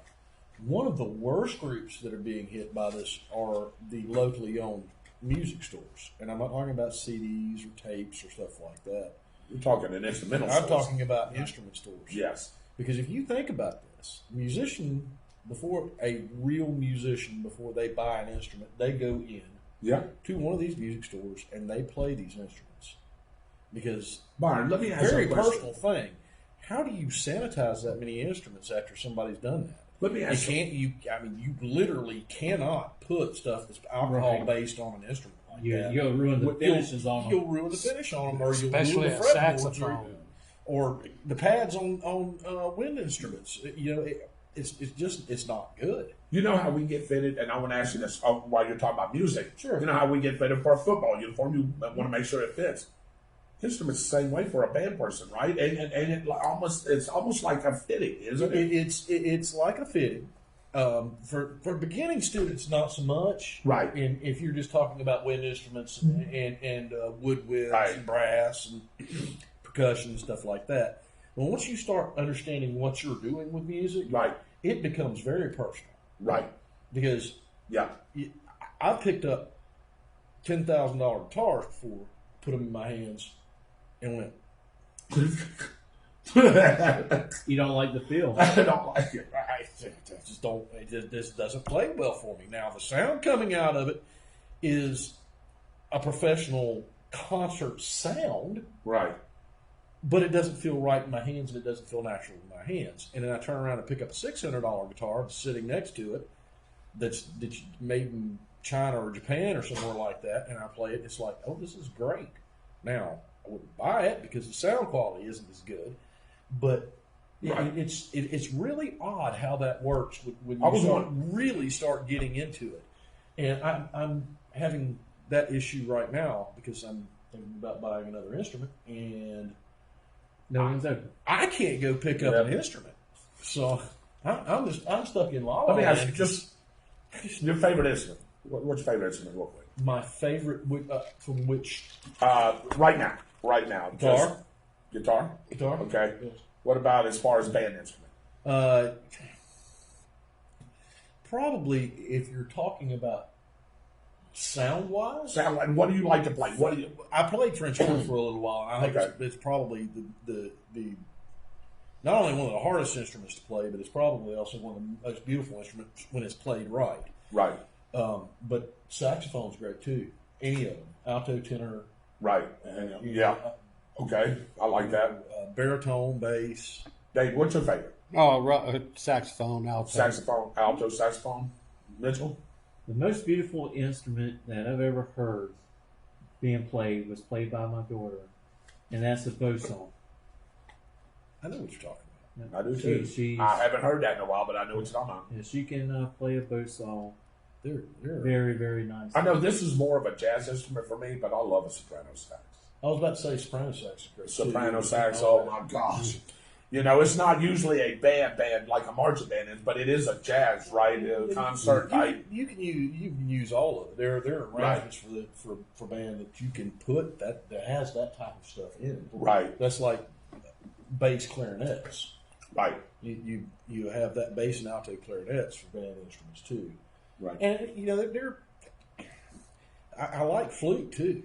One of the worst groups that are being hit by this are the locally owned music stores, and I'm not talking about CDs or tapes or stuff like that. You're talking an instrumental. I'm talking about instrument stores. Yes, because if you think about this, before they buy an instrument, they go in to one of these music stores and they play these instruments. Because Byron, let me ask you a question. Personal thing. How do you sanitize that many instruments after somebody's done that? Let me ask you. You literally cannot put stuff that's alcohol based on an instrument like that. You'll ruin the finishes on them. You'll ruin the finish on them, or you'll Especially ruin the a fretboards, saxophone. or the pads on wind instruments. It's not good. You know how we get fitted, and I want to ask you this while you're talking about music. Sure. You know how we get fitted for a football uniform? You want to make sure it fits. Instruments the same way for a band person, right? And it's almost like a fitting, isn't it? It's like a fitting. For beginning students, not so much. Right. And if you're just talking about wind instruments and woodwinds and brass and percussion and stuff like that. But once you start understanding what you're doing with music, it becomes very personal. Right. Because I've picked up $10,000 guitars before, put them in my hands, and went. You don't like the feel. I don't like it. I just don't. This doesn't play well for me. Now the sound coming out of it is a professional concert sound, right? But it doesn't feel right in my hands, and it doesn't feel natural in my hands. And then I turn around and pick up a $600 guitar sitting next to it that's made in China or Japan or somewhere like that, and I play it. It's like, oh, this is great. Now I wouldn't buy it because the sound quality isn't as good, but it's really odd how that works when you really start getting into it. And I'm having that issue right now because I'm thinking about buying another instrument, and I can't go pick up an instrument. So I'm stuck in la la Let me land. ask you, just your favorite instrument. What's your favorite instrument, real quick? My favorite from which? Right now. Guitar. Guitar. Okay. Yes. What about as far as band instrument? Probably if you're talking about sound-wise. And what do you like to play? I played French horn for a little while. I think it's probably the not only one of the hardest instruments to play, but it's probably also one of the most beautiful instruments when it's played right. Right. But saxophone's great too. Any of them, alto, tenor. Right. Okay. I like that. Baritone, bass. Dave, what's your favorite? Oh, saxophone, alto. Saxophone, alto, saxophone. Mitchell? The most beautiful instrument that I've ever heard being played was played by my daughter, and that's a bow song. I know what you're talking about. I do too. I haven't heard that in a while, but I know what you're talking about. Yeah, she can play a bow song. They're very, very nice. I know this is more of a jazz instrument for me, but I love a soprano sax. I was about to say soprano sax. Soprano sax, oh my gosh. You know, it's not usually a band like a marching band is, but it is a jazz, right? A concert, right? You can use all of it. There are arrangements for band that you can put that has that type of stuff in it. Right. That's like bass clarinets. Right. You have that bass and alto clarinets for band instruments too. Right. And I like flute too.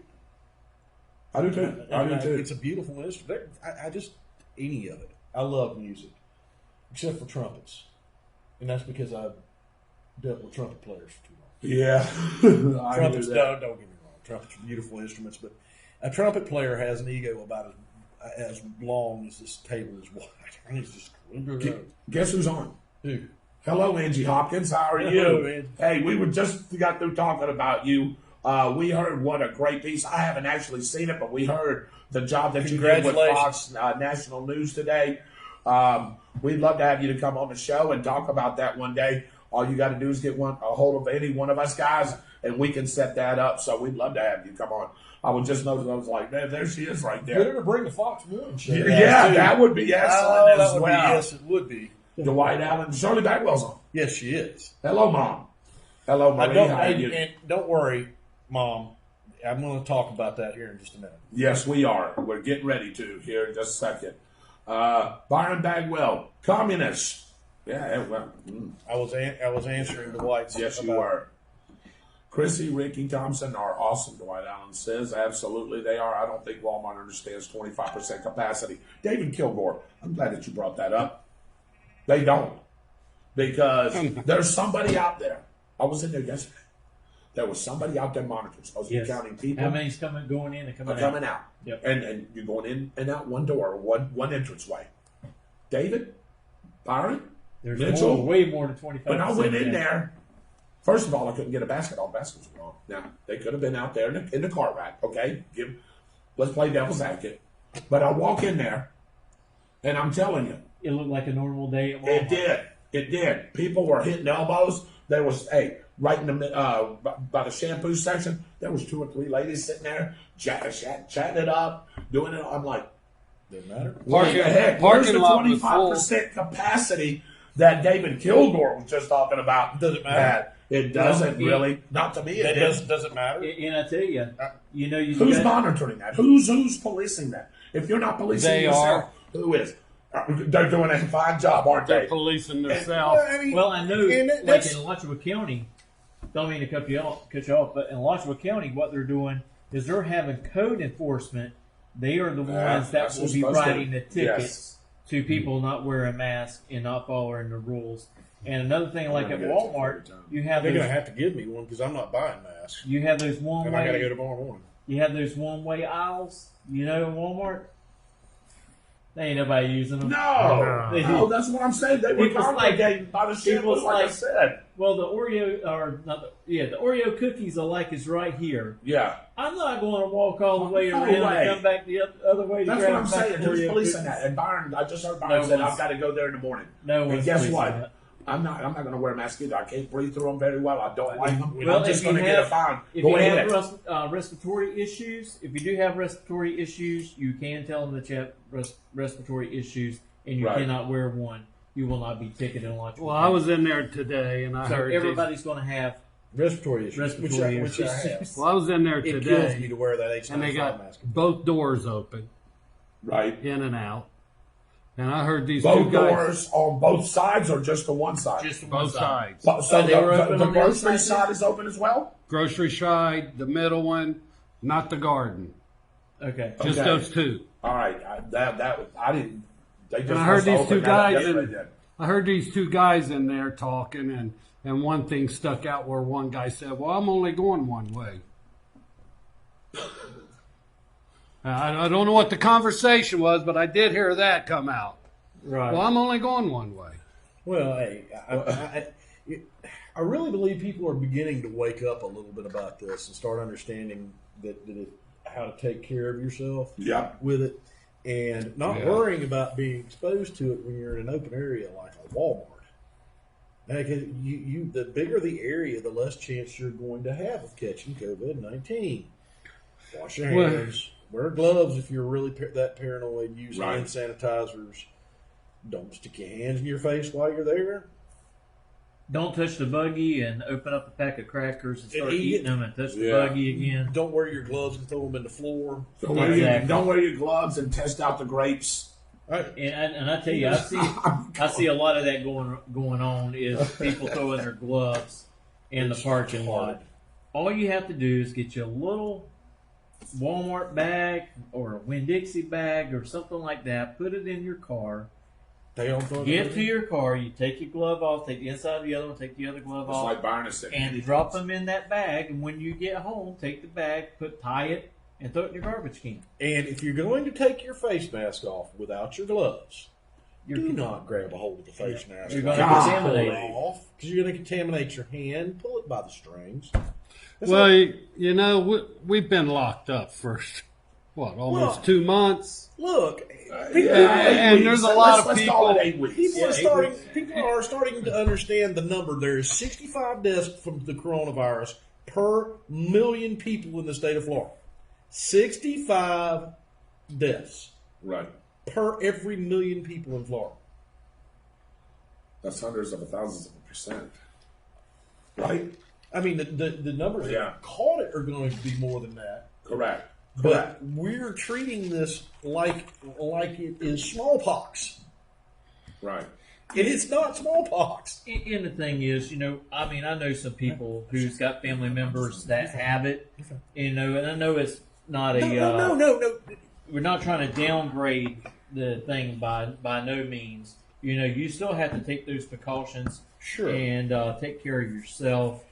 I do too. I do too. It's a beautiful instrument. I just any of it. I love music, except for trumpets, and that's because I've dealt with trumpet players for too long. Yeah, Trumpets, don't get me wrong. Trumpets are beautiful instruments, but a trumpet player has an ego about as long as this table is wide. It's just guess who's on? Who? Hello, Angie Hopkins. How are you? Hello, Angie. Hey, we just got through talking about you. We heard what a great piece. I haven't actually seen it, but we heard the job that you did with Fox National News today. We'd love to have you to come on the show and talk about that one day. All you got to do is get a hold of any one of us guys, and we can set that up. So we'd love to have you come on. I would just notice, I was like, man, there she is right there. Get her to bring the Fox Morning Show. Yeah, that would be excellent as well. Yes, it would be. Dwight Allen, Shirley Bagwell's on. Yes, she is. Hello, Mom. Hello, Marie. How are you? And don't worry, Mom. I'm going to talk about that here in just a minute. Yes, we are. We're getting ready to here in just a second. Byron Bagwell, communist. Yeah, well, I was answering Dwight's. Yes, you were. Chrissy, Ricky Thompson are awesome, Dwight Allen says. Absolutely, they are. I don't think Walmart understands 25% capacity. David Kilgore, I'm glad that you brought that up. They don't. Because there's somebody out there. I was in there yesterday. There was somebody out there monitoring, supposed to be counting people. How many's going in and coming out? Yep. And you're going in and out one door, one entranceway. David, Byron, there's Mitchell, way more than 25%. When I went in there, first of all, I couldn't get a basket. All the baskets were gone. Now, they could have been out there in the car rack, okay? Let's play devil's advocate. But I walk in there, and I'm telling you. It looked like a normal day at Walmart. It did. People were hitting elbows. There was, right in the by the shampoo section, there was 2 or 3 ladies sitting there chatting it up, doing it. I'm like, doesn't matter. What the heck? Where's the 25% capacity that David Kilgore was just talking about? Doesn't matter. It doesn't really. Not to me. It doesn't matter. And I tell you, who's monitoring that? Who's policing that? If you're not policing yourself, who is? They're doing a fine job, aren't they? They're policing themselves. Well, I know, like in Alachua County, don't mean to cut you off, but in Alachua County, what they're doing is they're having code enforcement. They are the ones that will be writing the tickets to people not wearing masks and not following the rules. And another thing, like at Walmart, you have they're going to have to give me one because I'm not buying masks. You have those one-way. And I got to go tomorrow morning. You have those one-way aisles, in Walmart. They ain't nobody using them. No, that's what I'm saying. They were congregating by the shit, like I said. Well, the Oreo cookies I like is right here. Yeah. I'm not going to walk all the way around and come back the other way. That's what I'm saying. Who's policing that? And Byron, I just heard Byron said I've got to go there in the morning. And guess what? That. I'm not going to wear a mask either. I can't breathe through them very well. I don't like them. Well, I'm just going to get a fine. If you have respiratory issues, if you do have respiratory issues, you can tell them that you have respiratory issues and you cannot wear one. You will not be ticketed in Alachua. Well, I was in there today and I heard everybody's going to have respiratory issues. Which I have. Well, I was in there today. It kills me to wear that H95 and they got mask. both doors open. Right. In and out. And I heard these both two guys. Doors on both sides or just the one side? Just both sides. So the grocery side is open as well? Grocery side, the middle one, not the garden. Okay. Just those two. All right. I didn't. They just I heard these two guys. I heard these two guys in there talking, and one thing stuck out where one guy said, "Well, I'm only going one way." I don't know what the conversation was, but I did hear that come out. Right. Well, I'm only going one way. Well, hey, I really believe people are beginning to wake up a little bit about this and start understanding how to take care of yourself with it and not worrying about being exposed to it when you're in an open area like a Walmart. Because the bigger the area, the less chance you're going to have of catching COVID-19. Wash your hands. Wear gloves if you're really that paranoid. Use hand sanitizers. Don't stick your hands in your face while you're there. Don't touch the buggy and open up a pack of crackers and start eat eating them and touch the buggy again. Don't wear your gloves and throw them in the floor. Don't wear your gloves and test out the grapes. Right. And I tell you, I see a lot of that going on is people throwing their gloves in the parking lot. All you have to do is get you a little Walmart bag or a Winn-Dixie bag or something like that. Put it in your car. Get to your car. You take your glove off. Take the inside of the other one. Take the other glove off. Like buying a and drop them in that bag. And when you get home, take the bag, tie it, and throw it in your garbage can. And if you're going to take your face mask off without your gloves, do not grab a hold of the face mask. You're going to contaminate it off because you're going to contaminate your hand. Pull it by the strings. Well, you know, we've been locked up for, almost 2 months. Look, and there's a lot of people. People are starting to understand the number. There is 65 deaths from the coronavirus per million people in the state of Florida. 65 deaths. Right. Per every million people in Florida. That's hundreds of thousands of %. Right? I mean, the numbers that caught it are going to be more than that. Correct. But we're treating this like it is smallpox. Right. And it's not smallpox. And the thing is, I know some people who's got family members that have it, and I know it's not a... No. We're not trying to downgrade the thing by no means. You still have to take those precautions and take care of yourself.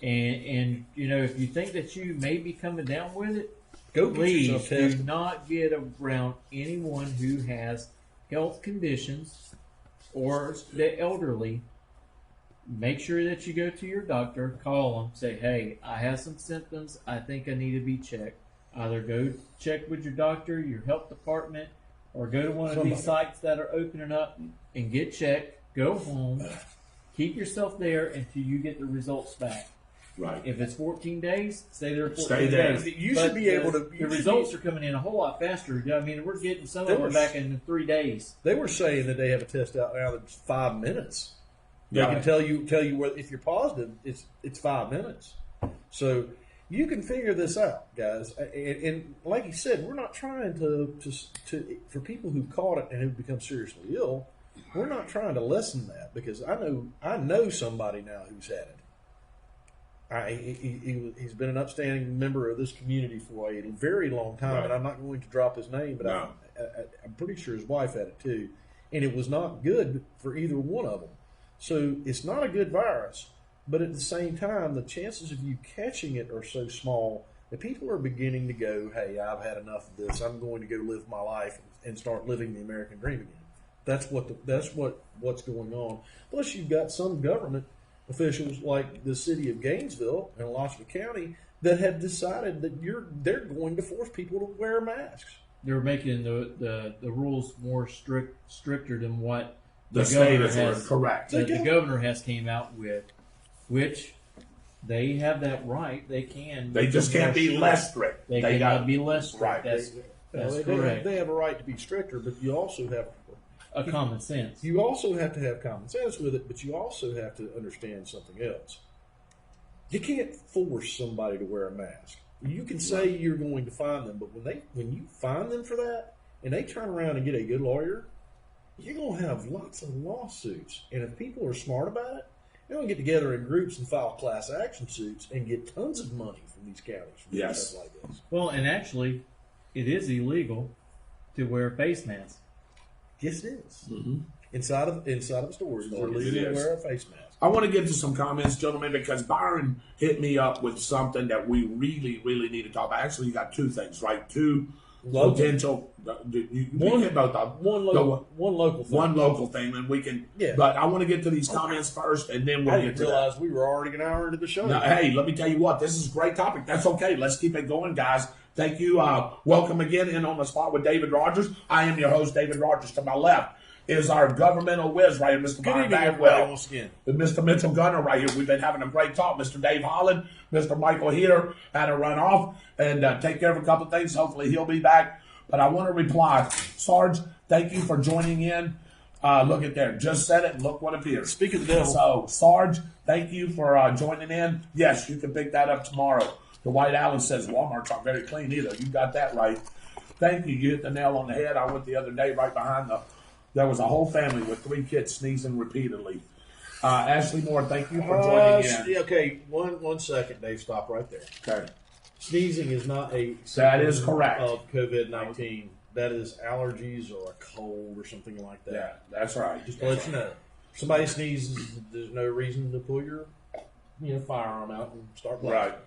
And if you think that you may be coming down with it, please do not get around anyone who has health conditions or the elderly. Make sure that you go to your doctor, call them, say, hey, I have some symptoms. I think I need to be checked. Either go check with your doctor, your health department, or go to one of these sites that are opening up and get checked. Go home. Keep yourself there until you get the results back. Right. If it's 14 days, stay there 14 Stay there. days. You should be able to... The results are coming in a whole lot faster. I mean, we're getting some of them back in 3 days. They were saying that they have a test out now that's 5 minutes. They can tell you whether if you're positive, it's 5 minutes. So you can figure this out, guys. And like you said, we're not trying to for people who caught it and who become seriously ill. We're not trying to lessen that because I know somebody now who's had it. He's been an upstanding member of this community for a very long time, and I'm not going to drop his name, but I'm pretty sure his wife had it too, and it was not good for either one of them. So it's not a good virus, but at the same time, the chances of you catching it are so small that people are beginning to go, hey, I've had enough of this. I'm going to go live my life and start living the American dream again. That's what's going on. Plus, you've got some government officials like the city of Gainesville and Alachua County that have decided that they're going to force people to wear masks. They're making the rules more stricter than what the governor has. Correct. The governor has came out with, which they have that right. They can. They just can't be less strict. They cannot be less strict. Right. That's correct. They have a right to be stricter, but you also have a common sense. You also have to have common sense with it, but you also have to understand something else. You can't force somebody to wear a mask. You can say you're going to fine them, but when you fine them for that, and they turn around and get a good lawyer, you're going to have lots of lawsuits. And if people are smart about it, they're going to get together in groups and file class action suits and get tons of money from these counties. Stuff like this. Well, and actually, it is illegal to wear a face mask. Yes, it is. Mm-hmm. Inside of a store, it's illegal to wear a face mask. I want to get to some comments, gentlemen, because Byron hit me up with something that we really, really need to talk about. Actually, you got two things, right? Two potential. One local thing, and we can. Yeah. But I want to get to these comments first, and then we'll get to realize we were already an hour into the show. Now, hey, let me tell you what. This is a great topic. That's okay. Let's keep it going, guys. Thank you. Welcome again in On the Spot with David Rodgers. I am your host, David Rodgers. To my left is our governmental whiz right here, Mr. Byron Bagwell. Mr. Mitchell Gunner right here. We've been having a great talk. Mr. Dave Holland, Mr. Michael Heater had to run off and take care of a couple of things. Hopefully he'll be back. But I want to reply. Sarge, thank you for joining in. Look at there. Just said it and look what appears. Speak of the devil. So, Sarge, thank you for joining in. Yes, you can pick that up tomorrow. The White Allen says Walmart's not very clean either. You got that right. Thank you. You hit the nail on the head. I went the other day right behind there was a whole family with 3 kids sneezing repeatedly. Ashley Moore, thank you for joining in. Okay, one second, Dave. Stop right there. Okay. Sneezing is not a That is symptom correct. of COVID-19. That is allergies or a cold or something like that. Yeah, that's right. Just to let you know. Somebody sneezes, there's no reason to pull your firearm out and start blasting. Right.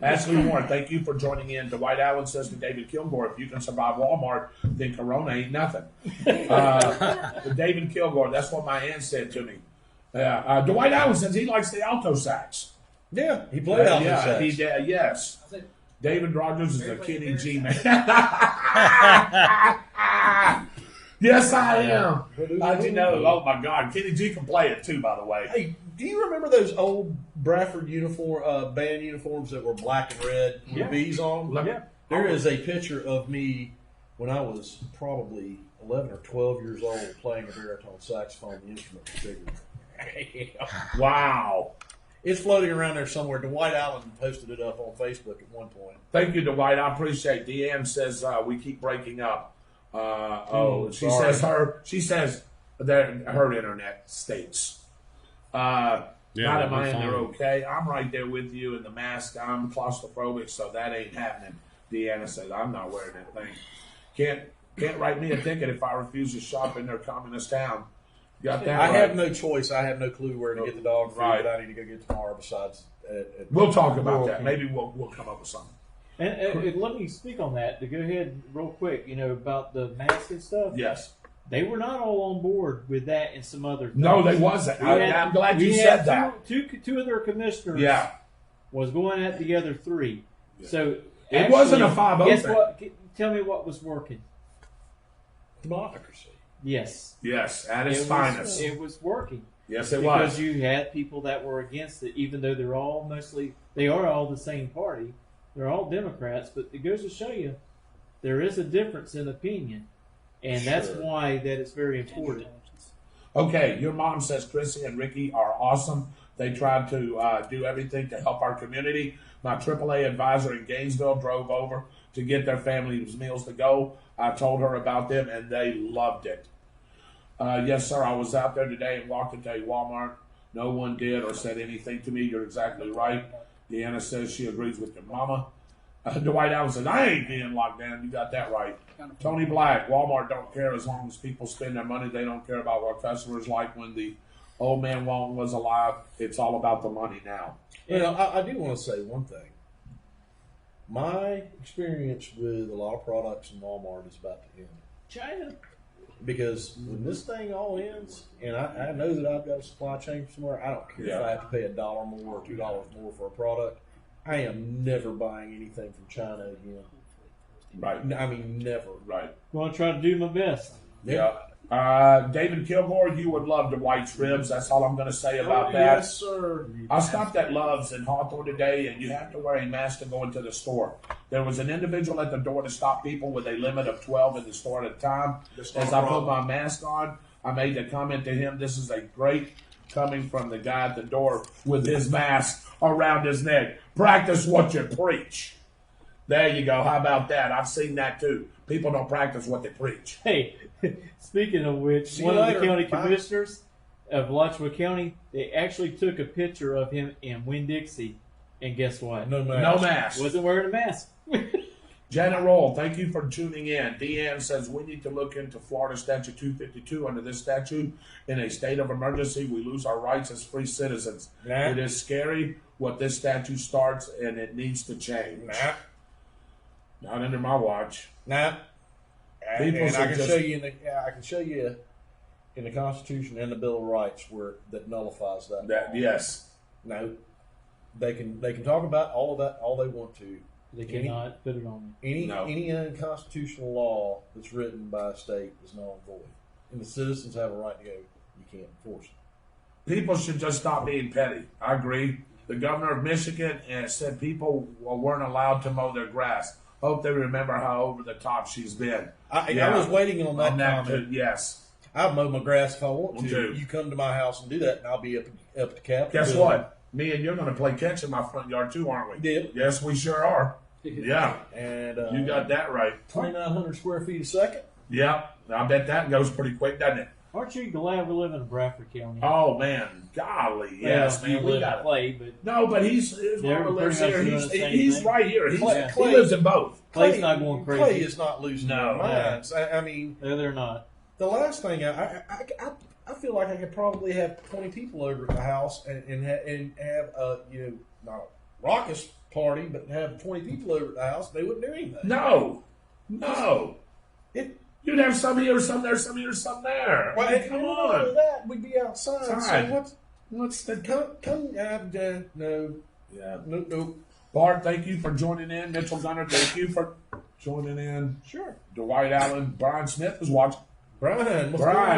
Ashley Moore, thank you for joining in. Dwight Allen says to David Kilgore, if you can survive Walmart, then Corona ain't nothing. David Kilgore, that's what my aunt said to me. Dwight Allen says he likes the alto sax. Yeah, he played alto Yeah, sax. he did, yes. David Rodgers is a Kenny G man. Yes, I am. How'd you know? Oh, my God. Kenny G can play it, too, by the way. Hey, do you remember those old Bradford band uniforms that were black and red with B's on? Yeah. There is a picture of me when I was probably 11 or 12 years old playing a baritone saxophone. The instrument was bigger. Wow. It's floating around there somewhere. Dwight Allen posted it up on Facebook at one point. Thank you, Dwight. I appreciate it. Deanne says we keep breaking up. She says that her internet states. Not at my end, they're okay. I'm right there with you in the mask. I'm claustrophobic, so that ain't happening. Deanna says, I'm not wearing that thing. Can't write me a ticket if I refuse to shop in their communist town. Got that I right. have no choice. I have no clue where to get the dog food Right. that I need to go get tomorrow besides We'll talk about that. Maybe we'll come up with something. And let me speak on that to go ahead real quick. About the masks and stuff. Yes. They were not all on board with that and some other things. No, they wasn't. I'm glad you said that. Two of their commissioners Yeah. was going at the other 3. Yeah. So It wasn't a 5-0 Guess thing. what? Tell me what was working. democracy. Yes. Yes, at its finest. It was working. Yes, it Because was. you had people that were against it, even though they are all the same party. They're all Democrats, but it goes to show you there is a difference in opinion. And that's why that it's very important. Okay, your mom says Chrissy and Ricky are awesome. They tried to do everything to help our community. My AAA advisor in Gainesville drove over to get their family's meals to go. I told her about them, and they loved it. Yes, sir, I was out there today and walked into a Walmart. No one did or said anything to me. You're exactly right. Deanna says she agrees with your mama. Dwight Allen says, I ain't being locked down. You got that right. Tony Black, Walmart don't care as long as people spend their money. They don't care about what customers like. When the old man Walton was alive, it's all about the money now. I do want to say one thing. My experience with a lot of products in Walmart is about to end. China. Because when this thing all ends, and I know that I've got a supply chain somewhere, I don't care if I have to pay $1 more or $2 more for a product. I am never buying anything from China again. Right. I mean, never. Right. I'm going to try to do my best. Yeah. David Kilgore, you would love the white ribs. That's all I'm going to say about that. Yes, sir. I stopped at Love's in Hawthorne today, and you have to wear a mask to go into the store. There was an individual at the door to stop people with a limit of 12 in the store at a time. As I put my mask on, I made the comment to him, this is a great coming from the guy at the door with his mask around his neck. Practice what you preach. There you go. How about that? I've seen that too. People don't practice what they preach. Hey, speaking of which, one of the county commissioners of Alachua County, they actually took a picture of him in Winn-Dixie, and guess what? No mask. No mask. Wasn't wearing a mask. Janet Roll, thank you for tuning in. Deanne says we need to look into Florida Statute 252. Under this statute, in a state of emergency, we lose our rights as free citizens. Nah. It is scary what this statute starts, and it needs to change. Nah. Not under my watch. Nah. People And I should can show you in the Constitution and the Bill of Rights where that nullifies that. Yes. No. They can talk about all of that all they want to. They cannot put it on me. No. Any unconstitutional law that's written by a state is null and void. And the citizens have a right to go. You can't enforce it. People should just stop being petty. I agree. The governor of Michigan said people weren't allowed to mow their grass. Hope they remember how over the top she's been. I was waiting on that comment. Yes. I'll mow my grass if I want to. Okay. You come to my house and do that, and I'll be up at the Capitol. Guess building. what? Me and you're going to play catch in my front yard too, aren't we? Yeah. Yes, we sure are. Yeah. And You got that right. 2,900 square feet a second. Yeah. I bet that goes pretty quick, doesn't it? Aren't you glad we live in Bradford County? Oh, man. Golly. Yes, Well, you man. We live in got Clay, but No, but his They're mama lives pretty much here. doing the same He's thing. right here. Clay- He lives in both. Clay's not going crazy. Clay is not losing No. their minds. I mean, No, they're not. the last thing I feel like I could probably have 20 people over at the house and have a not a raucous party, but have 20 people over at the house. They wouldn't do anything. No. You'd have some here, some there, some here, some there. Well, I mean, and come not only on. that, we'd be outside. Outside. So what's the no? Yeah. No. Bart, thank you for joining in. Mitchell Gunner, thank you for joining in. Sure. Dwight Allen, Brian Smith is watching. Brian,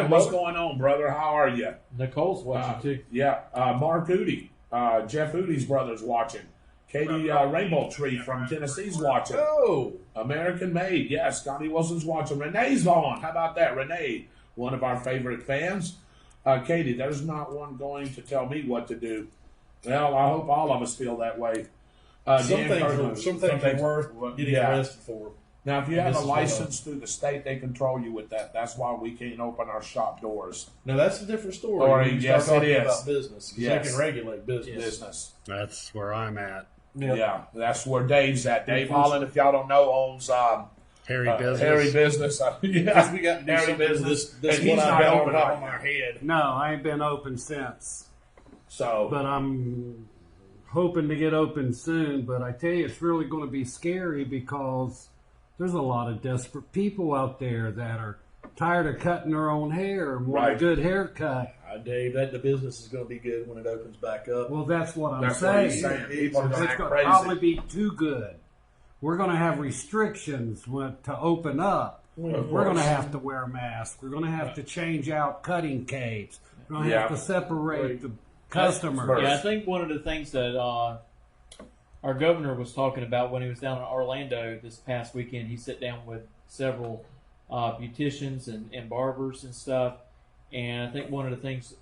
What's going on, brother? How are you? Nicole's watching too. Yeah, Mark Udi, Jeff Udi's brother's watching. Katie Rainbow Tree from Tennessee's watching. Oh, American Made, yes. Scotty Wilson's watching. Renee's on. How about that? Renee, one of our favorite fans. Katie, there's not one going to tell me what to do. Well, I hope all of us feel that way. some Dan things Carter- are worth getting Yeah. arrested for. Now, if you have This a is license through the state, they control you with that. That's why we can't open our shop doors. Now that's a different story. Or, When you yes, start talking it is. about business. 'Cause Yes. They can regulate business. Business. That's where I'm at. Yeah, that's where Dave's at. Dave Holland, if y'all don't know, owns Harry Business. Harry Business. Because we got to do Harry something with Business. This And one he's I've not got on open top right of now. my head. No, I ain't been open since. So, But I'm hoping to get open soon. But I tell you, it's really going to be scary because there's a lot of desperate people out there that are tired of cutting their own hair and want Right. a good haircut. Dave, the business is going to be good when it opens back up. Well, that's what I'm that's what saying. he's saying. People are going to It's act going to crazy. probably be too good. We're going to have restrictions to open up. We're going to have to wear masks. We're going to have to change out cutting capes. We're going to have Yeah. to separate the customers. Yeah, I think one of the things that our governor was talking about when he was down in Orlando this past weekend, he sat down with several beauticians and barbers and stuff. And I think one of the things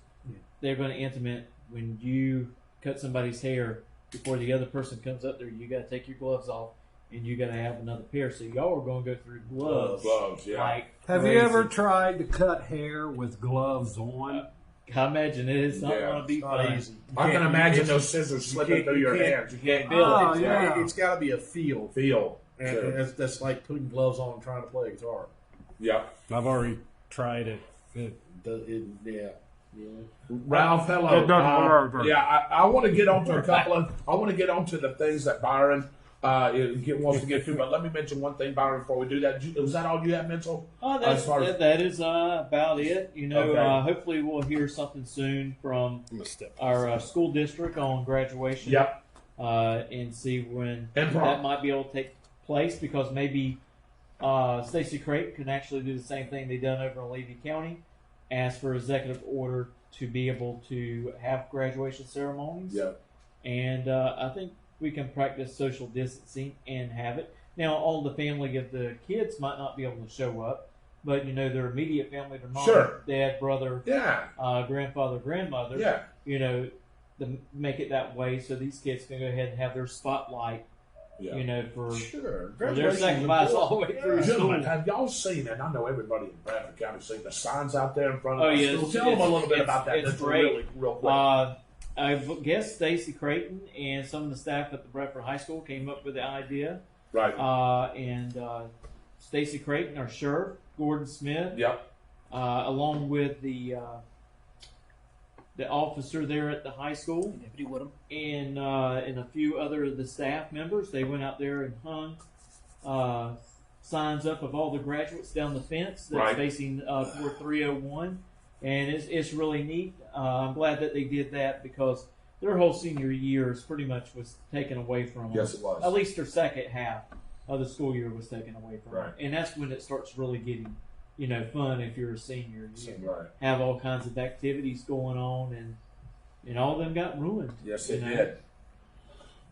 they're going to implement when you cut somebody's hair before the other person comes up there, you got to take your gloves off and you got to have another pair. So y'all are going to go through gloves. Gloves, yeah. Like Have crazy. you ever tried to cut hair with gloves on? I imagine it's not Yeah, going to be It's not fun. easy. I can imagine it's- those scissors slipping can't- through you your can't- hands. You can't feel Oh, it. yeah. It's got to be a feel. feel. And Sure. that's like putting gloves on and trying to play guitar. Yeah. I've already tried it. Yeah. Ralph, hello. It doesn't work. Yeah, I want to get onto a couple of. I want to get onto the things that Byron wants to get to, but let me mention one thing, Byron, before we do that. Was that all you had, Mitchell? Oh, As far as- that is about it. You know, Okay. hopefully we'll hear something soon from I'm gonna step our school district on graduation. Yep. And see when And prom. that might be able to take place, because maybe Stacey Crape can actually do the same thing they done over in Levy County, ask for executive order to be able to have graduation ceremonies. Yep. And I think we can practice social distancing and have it. Now, all the family of the kids might not be able to show up, but, you know, their immediate family, their mom, Sure. dad, brother, Yeah. grandfather, grandmother, Yeah. you know, to make it that way so these kids can go ahead and have their spotlight, Yeah. you know, for Sure. their sacrifice all the way through Gentlemen, school. have y'all seen, and I know everybody in Bradford County seen the signs out there in front of Oh, the yeah, school. it's- Tell them a little bit it's- about that. it's Just great. really, real quick. I guess Stacy Creighton and some of the staff at the Bradford High School came up with the idea. Right. And Stacy Creighton, our sheriff, Gordon Smith, Yep. along with the officer there at the high school, Deputy Woodham. and a few other of the staff members, they went out there and hung signs up of all the graduates down the fence that's Right. facing toward 301, and it's really neat. I'm glad that they did that because their whole senior year is pretty much was taken away from them. Yes, it was. At least their second half of the school year was taken away from Right. them, and that's when it starts really getting, you know, fun. If you're a senior, you Right. have all kinds of activities going on, and all of them got ruined. Yes, you it know? did.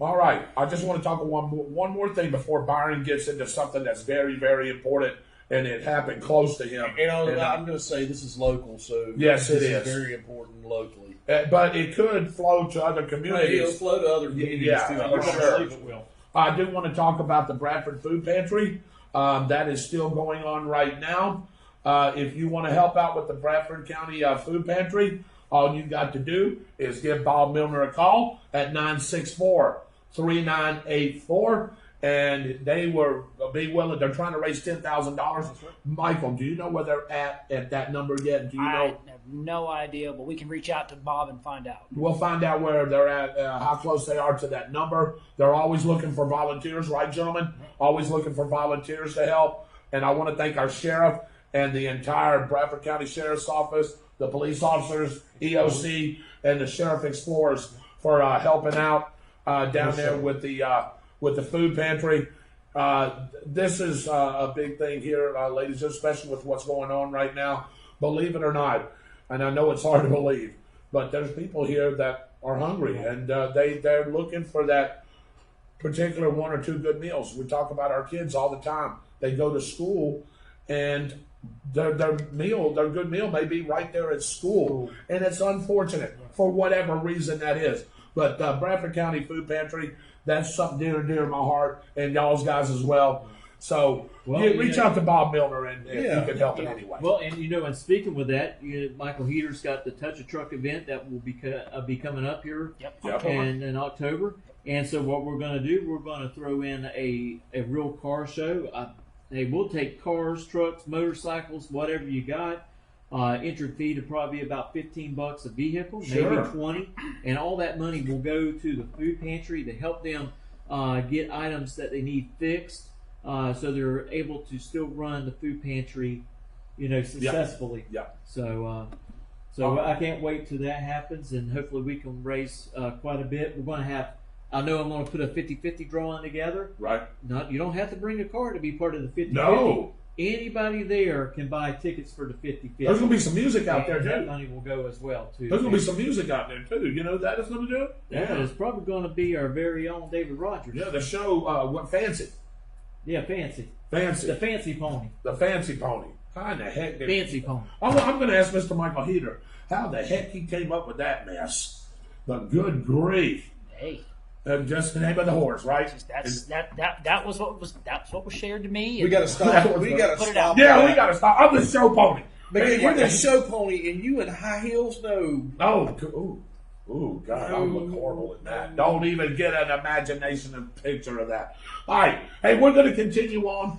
All right. I just want to talk one more thing before Byron gets into something that's very, very important. and it happened close to him. And And, I'm going to say this is local, so Yes, it this is. very important locally. but it could flow to other It'll communities. flow to other communities Yeah, too. for I'm sure. believe it will. I do want to talk about the Bradford Food Pantry. That is still going on right now. If you want to help out with the Bradford County Food Pantry, all you got to do is give Bob Milner a call at 964-3984. And they will be willing. They're trying to raise $10,000. Michael, do you know where they're at that number yet? Do you I know? have no idea, but we can reach out to Bob and find out. We'll find out where they're at, how close they are to that number. They're always looking for volunteers, right, gentlemen? Always looking for volunteers to help. And I want to thank our sheriff and the entire Bradford County Sheriff's Office, the police officers, EOC, and the Sheriff Explorers for helping out down there with the food pantry. This is a big thing here, ladies, especially with what's going on right now. Believe it or not, and I know it's hard to believe, but there's people here that are hungry, and they're looking for that particular one or two good meals. We talk about our kids all the time. They go to school, and their good meal may be right there at school, and it's unfortunate for whatever reason that is. But Bradford County Food Pantry, that's something dear and dear to my heart, and y'all's guys as well. So reach out to Bob Milner, and if you can help in any way. Well, and and speaking with that, Michael Heater's got the Touch a Truck event that will be coming up here and in October. And so what we're going to do, we're going to throw in a real car show. We'll take cars, trucks, motorcycles, whatever you got. Entry fee to probably be about $15 a vehicle, maybe 20, and all that money will go to the food pantry to help them get items that they need fixed, so they're able to still run the food pantry, successfully. Yeah. So I can't wait till that happens, and hopefully we can raise quite a bit. We're going to have. I know I'm going to put a 50-50 drawing together. Right. You don't have to bring a car to be part of the 50-50. No. Anybody there can buy tickets for the 50-50. There's going to be some music out there, That too. money will go as well, too. There's going to be some music out there, too. You know that is going to do it? Yeah, it's probably going to be our very own David Rodgers. Yeah, the show, what, Fancy? Yeah, Fancy. Fancy. The Fancy Pony. The Fancy Pony. How in the heck did Fancy Pony. I'm going to ask Mr. Michael Heater how the heck he came up with that mess. But good grief. Hey, Just the name of the horse, right? that was what was shared to me. We got to stop. We got to Put it stop. out. Yeah, we got to stop. I'm the show pony. Because Anyway. you're the show pony, and you in high heels? No. Oh, God, I look horrible in that. Don't even get an imagination and picture of that. All right. Hey, we're going to continue on.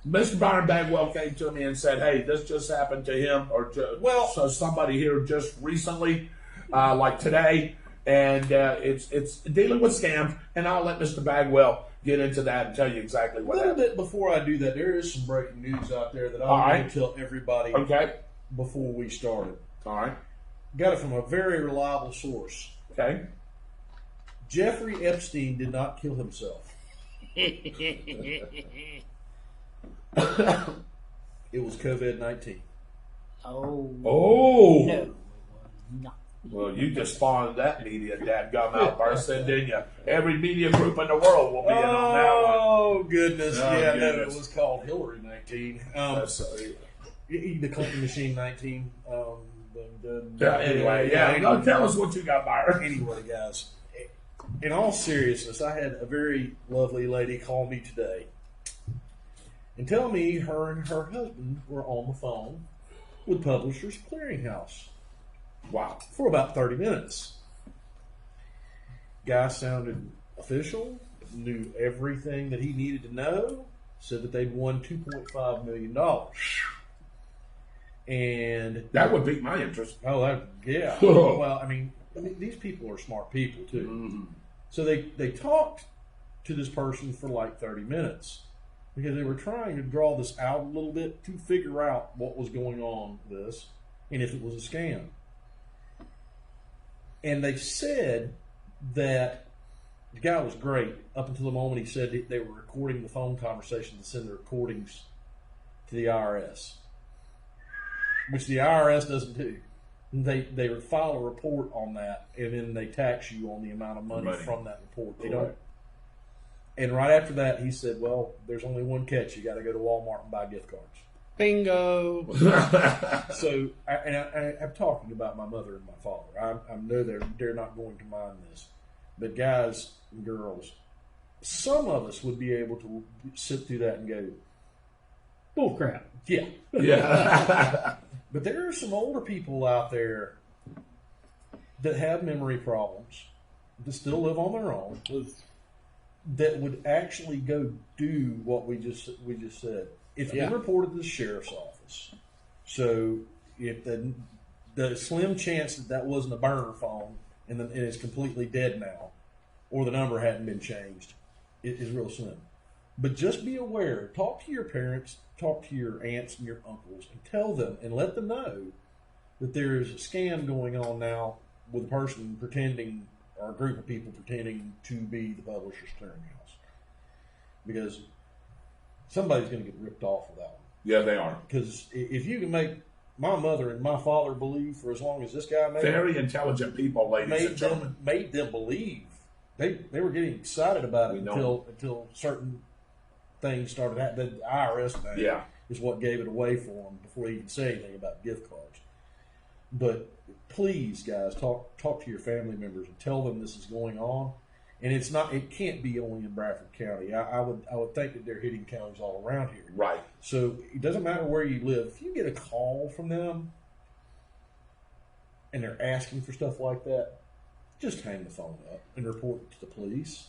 Mr. Byron Bagwell came to me and said, hey, this just happened to him, so somebody here just recently, like today, and it's dealing with scams, and I'll let Mr. Bagwell get into that and tell you exactly A what little happened. bit before I do that, there is some breaking news out there that All I right. want to tell everybody Okay. before we started. All right. Got it from a very reliable source. Okay. Jeffrey Epstein did not kill himself. It was COVID-19. Oh. No. No. Well, you just spawned that media dadgum outburst, then, didn't you? Every media group in the world will be in on that one. Oh, goodness. Oh, Yeah, no, it goodness. was called Hillary 19. The Clinton Machine 19. Anyway, no, tell us what you got, Byron. Anyway, guys, in all seriousness, I had a very lovely lady call me today and tell me her and her husband were on the phone with Publishers Clearinghouse. Wow. For about 30 minutes. Guy sounded official, knew everything that he needed to know, said that they'd won $2.5 million. And That would pique my interest. yeah. Well, I mean, these people are smart people too. Mm-hmm. So they talked to this person for like 30 minutes because they were trying to draw this out a little bit to figure out what was going on with this and if it was a scam. And they said that the guy was great up until the moment he said that they were recording the phone conversation to send the recordings to the IRS, which the IRS doesn't do. They file a report on that, and then they tax you on the amount of money from that report. They don't. And right after that, he said, "Well, there's only one catch. You got to go to Walmart and buy gift cards." Bingo. So, I'm talking about my mother and my father. I know they're not going to mind this, but guys and girls, some of us would be able to sit through that and go, Bull crap. "Yeah, Yeah. But there are some older people out there that have memory problems, that still live on their own, that would actually go do what we just said. If you reported to the sheriff's office, so if the slim chance that wasn't a burner phone and it's completely dead now, or the number hadn't been changed, it is real slim. But just be aware. Talk to your parents, talk to your aunts and your uncles, and tell them and let them know that there is a scam going on now with a person pretending, or a group of people pretending to be the Publishers Clearinghouse. Because somebody's going to get ripped off with that one. Yeah, they are. Because if you can make my mother and my father believe for as long as this guy made Very intelligent people, ladies and gentlemen. made them believe, they were getting excited about it We know. until certain things started happening. The IRS thing is what gave it away for them before they even say anything about gift cards. But please, guys, talk to your family members and tell them this is going on. And it can't be only in Bradford County. I would think that they're hitting counties all around here. Right. So it doesn't matter where you live. If you get a call from them and they're asking for stuff like that, just hang the phone up and report it to the police.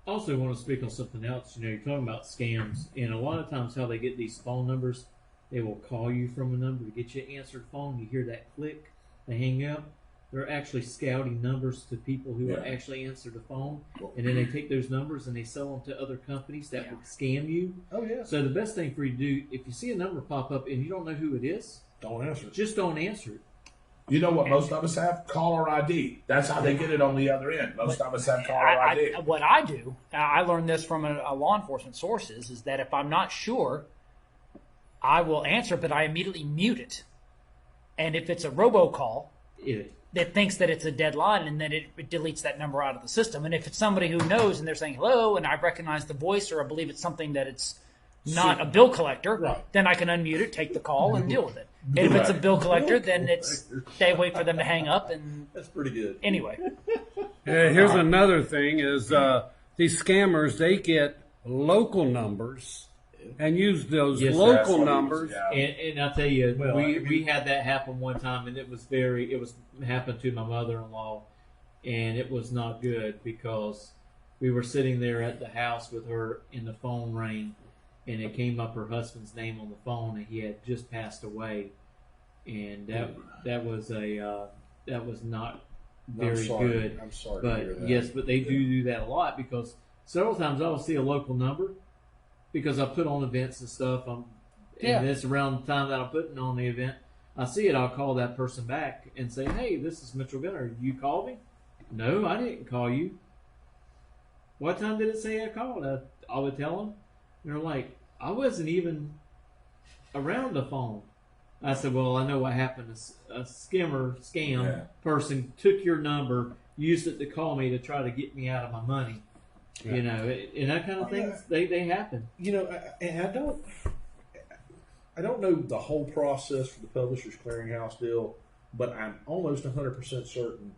I also want to speak on something else. You're talking about scams, and a lot of times how they get these phone numbers, they will call you from a number to get you an answered phone. You hear that click, they hang up. They're actually scouting numbers to people who will actually answer the phone, and then they take those numbers and they sell them to other companies that will scam you. Oh, yeah. So the best thing for you to do, if you see a number pop up and you don't know who it is, Don't answer it. just don't answer it. You know what most of us have? Caller ID. That's how they get it on the other end. Most of us have caller ID. What I do, I learned this from a law enforcement sources, is that if I'm not sure, I will answer, but I immediately mute it. And if it's a robocall that thinks that it's a dead line, and then it deletes that number out of the system. And if it's somebody who knows and they're saying hello, and I recognize the voice, or I believe it's something that it's not a bill collector, then I can unmute it, take the call, and deal with it. And if it's a bill collector, then they wait for them to hang up, and that's pretty good. Anyway, here's another thing: is these scammers, they get local numbers and use those local numbers. And I'll tell you, we had that happen one time, and it happened to my mother-in-law, and it was not good because we were sitting there at the house with her, and the phone rang, and it came up her husband's name on the phone, and he had just passed away, and that was not very good. I'm sorry. But to hear that. yes, but they do that a lot, because several times I will see a local number because I put on events and stuff. And it's around the time that I'm putting on the event. I see it, I'll call that person back and say, "Hey, this is Mitchell Gunner. You called me?" "No, I didn't call you." "What time did it say I called?" I would tell them. They're like, "I wasn't even around the phone." I said, "Well, I know what happened. A scam person took your number, used it to call me to try to get me out of my money." Yeah. And that kind of things, they happen. And I don't know the whole process for the Publishers Clearinghouse deal, but I'm almost 100% certain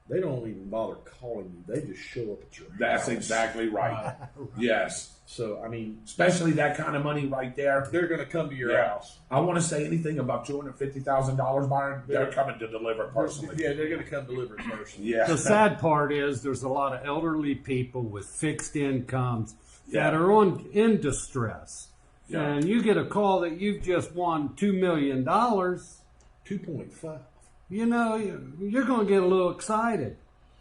they don't even bother calling you. They just show up at your house. That's exactly right. Yes. So, I mean, especially that kind of money right there. They're going to come to your house. I want to say anything about $250,000, Byron. They're coming to deliver personally. Yeah, they're going to come deliver it personally. Yeah. The sad part is there's a lot of elderly people with fixed incomes that are in distress. Yeah. And you get a call that you've just won $2 million. 2.5. You're going to get a little excited.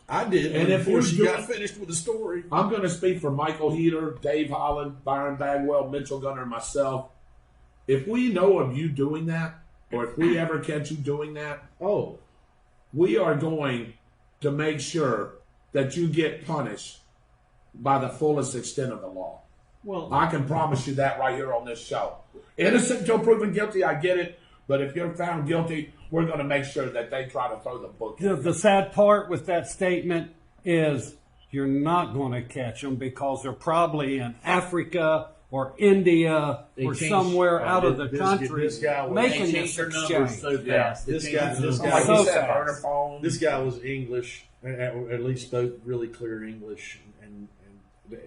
I did. And if you got finished with the story, I'm going to speak for Michael Heater, Dave Holland, Byron Bagwell, Mitchell Gunner, and myself. If we know of you doing that, or if we ever catch you doing that, we are going to make sure that you get punished by the fullest extent of the law. Well, I can promise you that right here on this show. Innocent until proven guilty, I get it. But if you're found guilty, we're going to make sure that they try to throw the book. The sad part with that statement is you're not going to catch them because they're probably in Africa or India or somewhere out of the country this guy was- making They this changed their numbers exchange. so fast. They This changed guy- their this numbers guy- Like So you said, fast. burner phone. This guy was English, at least spoke really clear English, and they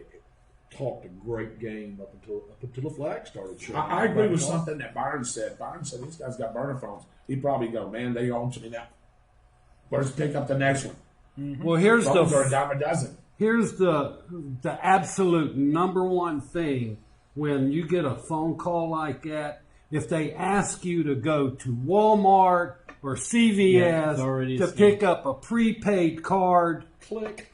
talked a great game up until the flag started showing. I agree with something that Byron said. Byron said these guys got burner phones. He'd probably go, man, they own to me now. Where's pick up the next one? Well, here's Phones are a the dime a dozen. here's the absolute number one thing when you get a phone call like that. If they ask you to go to Walmart or Yeah, it's CVS already a to scam. pick up a prepaid card, Click.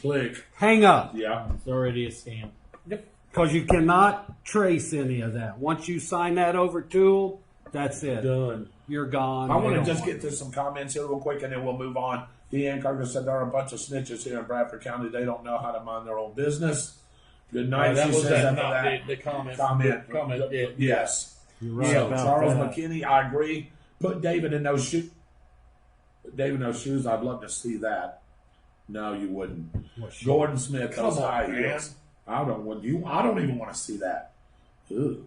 hang up. Yeah. It's already a scam. Because you cannot trace any of that. Once you sign that over to them, that's it. Done. You're gone. I want They to don't just get to some comments here real quick, and then we'll move on. Deanne Kirker said there are a bunch of snitches here in Bradford County. They don't know how to mind their own business. Good night. that she was says that, after not that. the comment. Comment. Yeah. Yes. You're right So about Charles that. McKinney, I agree. Put David in those shoes. David in those shoes. I'd love to see that. No, you wouldn't. Gordon Smith, those Come on, high man. heels. I don't even want to see that. Ugh.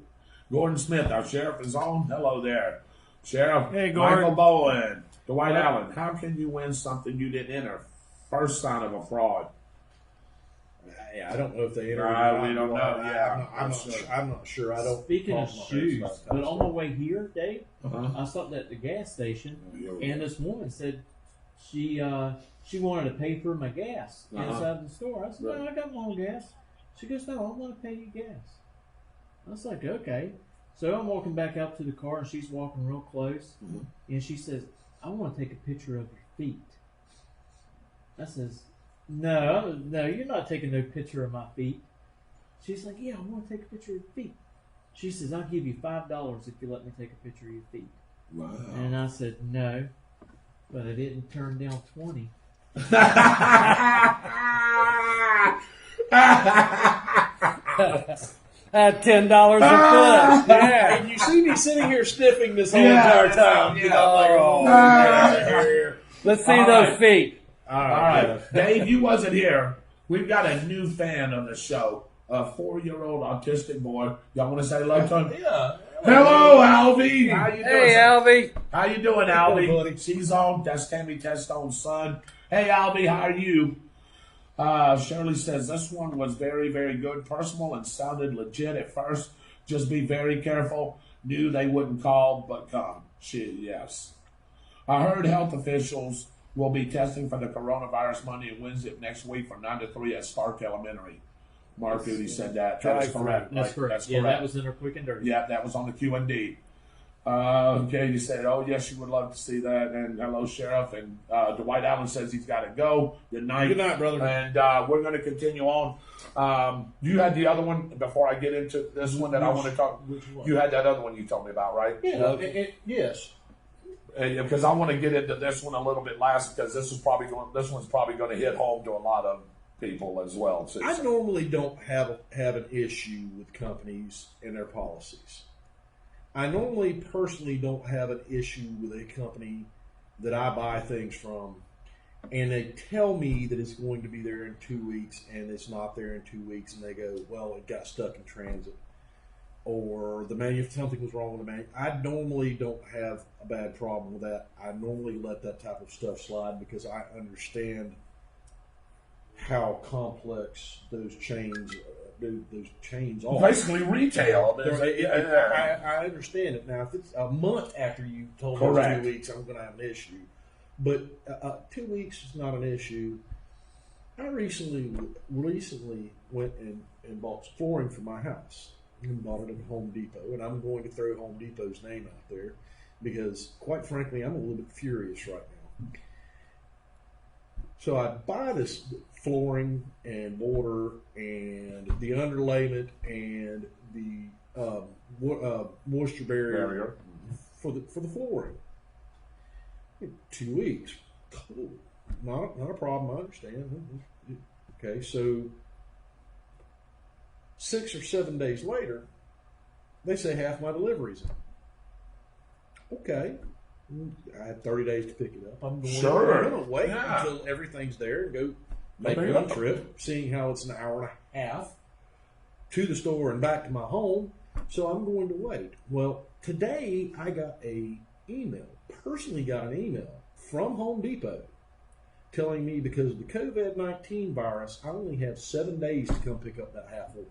Gordon Smith, our sheriff is on. Hello there, Sheriff. Hey, Gordon. Michael Bowen, Dwight Allen. How can you win something you didn't enter? First sign of a fraud. I don't know if they entered. We don't know. Yeah, I'm not sure. I don't. Speaking of talk my shoes, head about but that. on my way here, Dave, Uh-huh. I stopped at the gas station, Here we and go. this woman said she wanted to pay for my gas Uh-huh. inside the store. I said, Right. no, I got my own gas. She goes, no, I want to pay you gas. I was like, okay. So I'm walking back out to the car, and she's walking real close, Mhm. and she says, I want to take a picture of your feet. I says, no, you're not taking no picture of my feet. She's like, yeah, I want to take a picture of your feet. She says, I'll give you $5 if you let me take a picture of your feet. Wow. And I said, no, but I didn't turn down 20. At $10 a foot. Yeah. And you see me sitting here sniffing this whole Yeah, entire time. yeah. You know, like, oh, Ah. get out of here. Let's see All those right. feet. All All right. right, Dave, you wasn't here. We've got a new fan on the show, a 4-year-old autistic boy. Y'all want to say hello to him? Yeah. Hello, Alvy. How you doing? Hey, Alvy. How you doing, Hello, Alvy? buddy. She's on. That's Tammy Testone's son. Hey, Alvy, how are you? Shirley says this one was very, very good, personal, and sounded legit at first. Just be very careful. Knew they wouldn't call, but come. Yes. I heard health officials will be testing for the coronavirus Monday and Wednesday of next week from 9 to 3 at Stark Elementary. Mark Goody said that. That is correct. That's right? correct. That's Yeah, correct. that was in her quick and dirty. Yeah, that was on the Q&D. Katie said, oh, yes, she would love to see that. And hello, Sheriff. And Dwight Allen says he's got to go. Good night. Good night, brother. And we're going to continue on. You had the other one before I get into this one that I want to talk. Which one? You had that other one you told me about, right? Yeah. Yes. Because I want to get into this one a little bit last because this one's probably going to hit home to a lot of people as well. Too. I normally don't have an issue with companies and their policies. I normally personally don't have an issue with a company that I buy things from and they tell me that it's going to be there in 2 weeks and it's not there in 2 weeks and they go, well, it got stuck in transit or something was wrong with the I normally don't have a bad problem with that. I normally let that type of stuff slide because I understand how complex those chains are. Basically retail. I understand it. Now, if it's a month after you told me Correct. 2 weeks, I'm going to have an issue. But 2 weeks is not an issue. I recently went and bought some flooring for my house and bought it at Home Depot. And I'm going to throw Home Depot's name out there because, quite frankly, I'm a little bit furious right now. So I buy this flooring and mortar and the underlayment and the moisture barrier for the flooring. 2 weeks, cool, not a problem. I understand. Okay, so 6 or 7 days later, they say half my delivery's in. Okay. I had 30 days to pick it up. I'm going to wait until everything's there and go make Okay. one trip, seeing how it's an hour and a half to the store and back to my home. So I'm going to wait. Well, today I personally got an email from Home Depot telling me because of the COVID-19 virus, I only have 7 days to come pick up that half order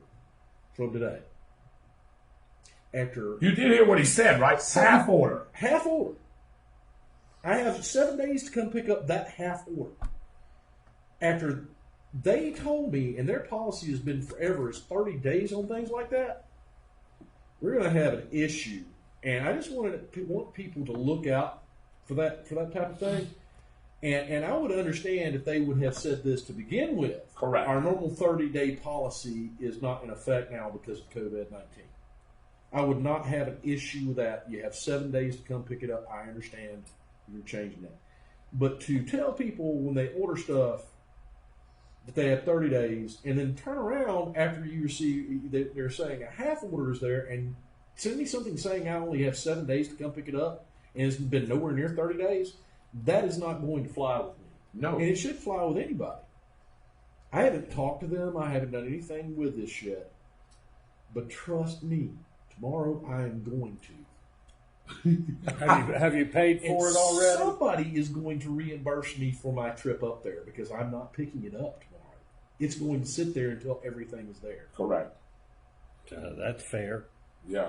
from today. After You did hear what he said, right? Half order. half order. I have 7 days to come pick up that half order. After they told me, and their policy has been forever, is 30 days on things like that, we're going to have an issue. And I just want people to look out for that type of thing. And I would understand if they would have said this to begin with. Correct. Our normal 30-day policy is not in effect now because of COVID-19. I would not have an issue with that. You have 7 days to come pick it up. I understand you're changing that. But to tell people when they order stuff that they have 30 days and then turn around after you receive, they're saying a half order is there and send me something saying I only have 7 days to come pick it up and it's been nowhere near 30 days, that is not going to fly with me. No. And it should fly with anybody. I haven't talked to them. I haven't done anything with this yet. But trust me, tomorrow I am going to. Have you paid for it already? Somebody is going to reimburse me for my trip up there because I'm not picking it up tomorrow. It's going to sit there until everything is there. Correct. That's fair. Yeah.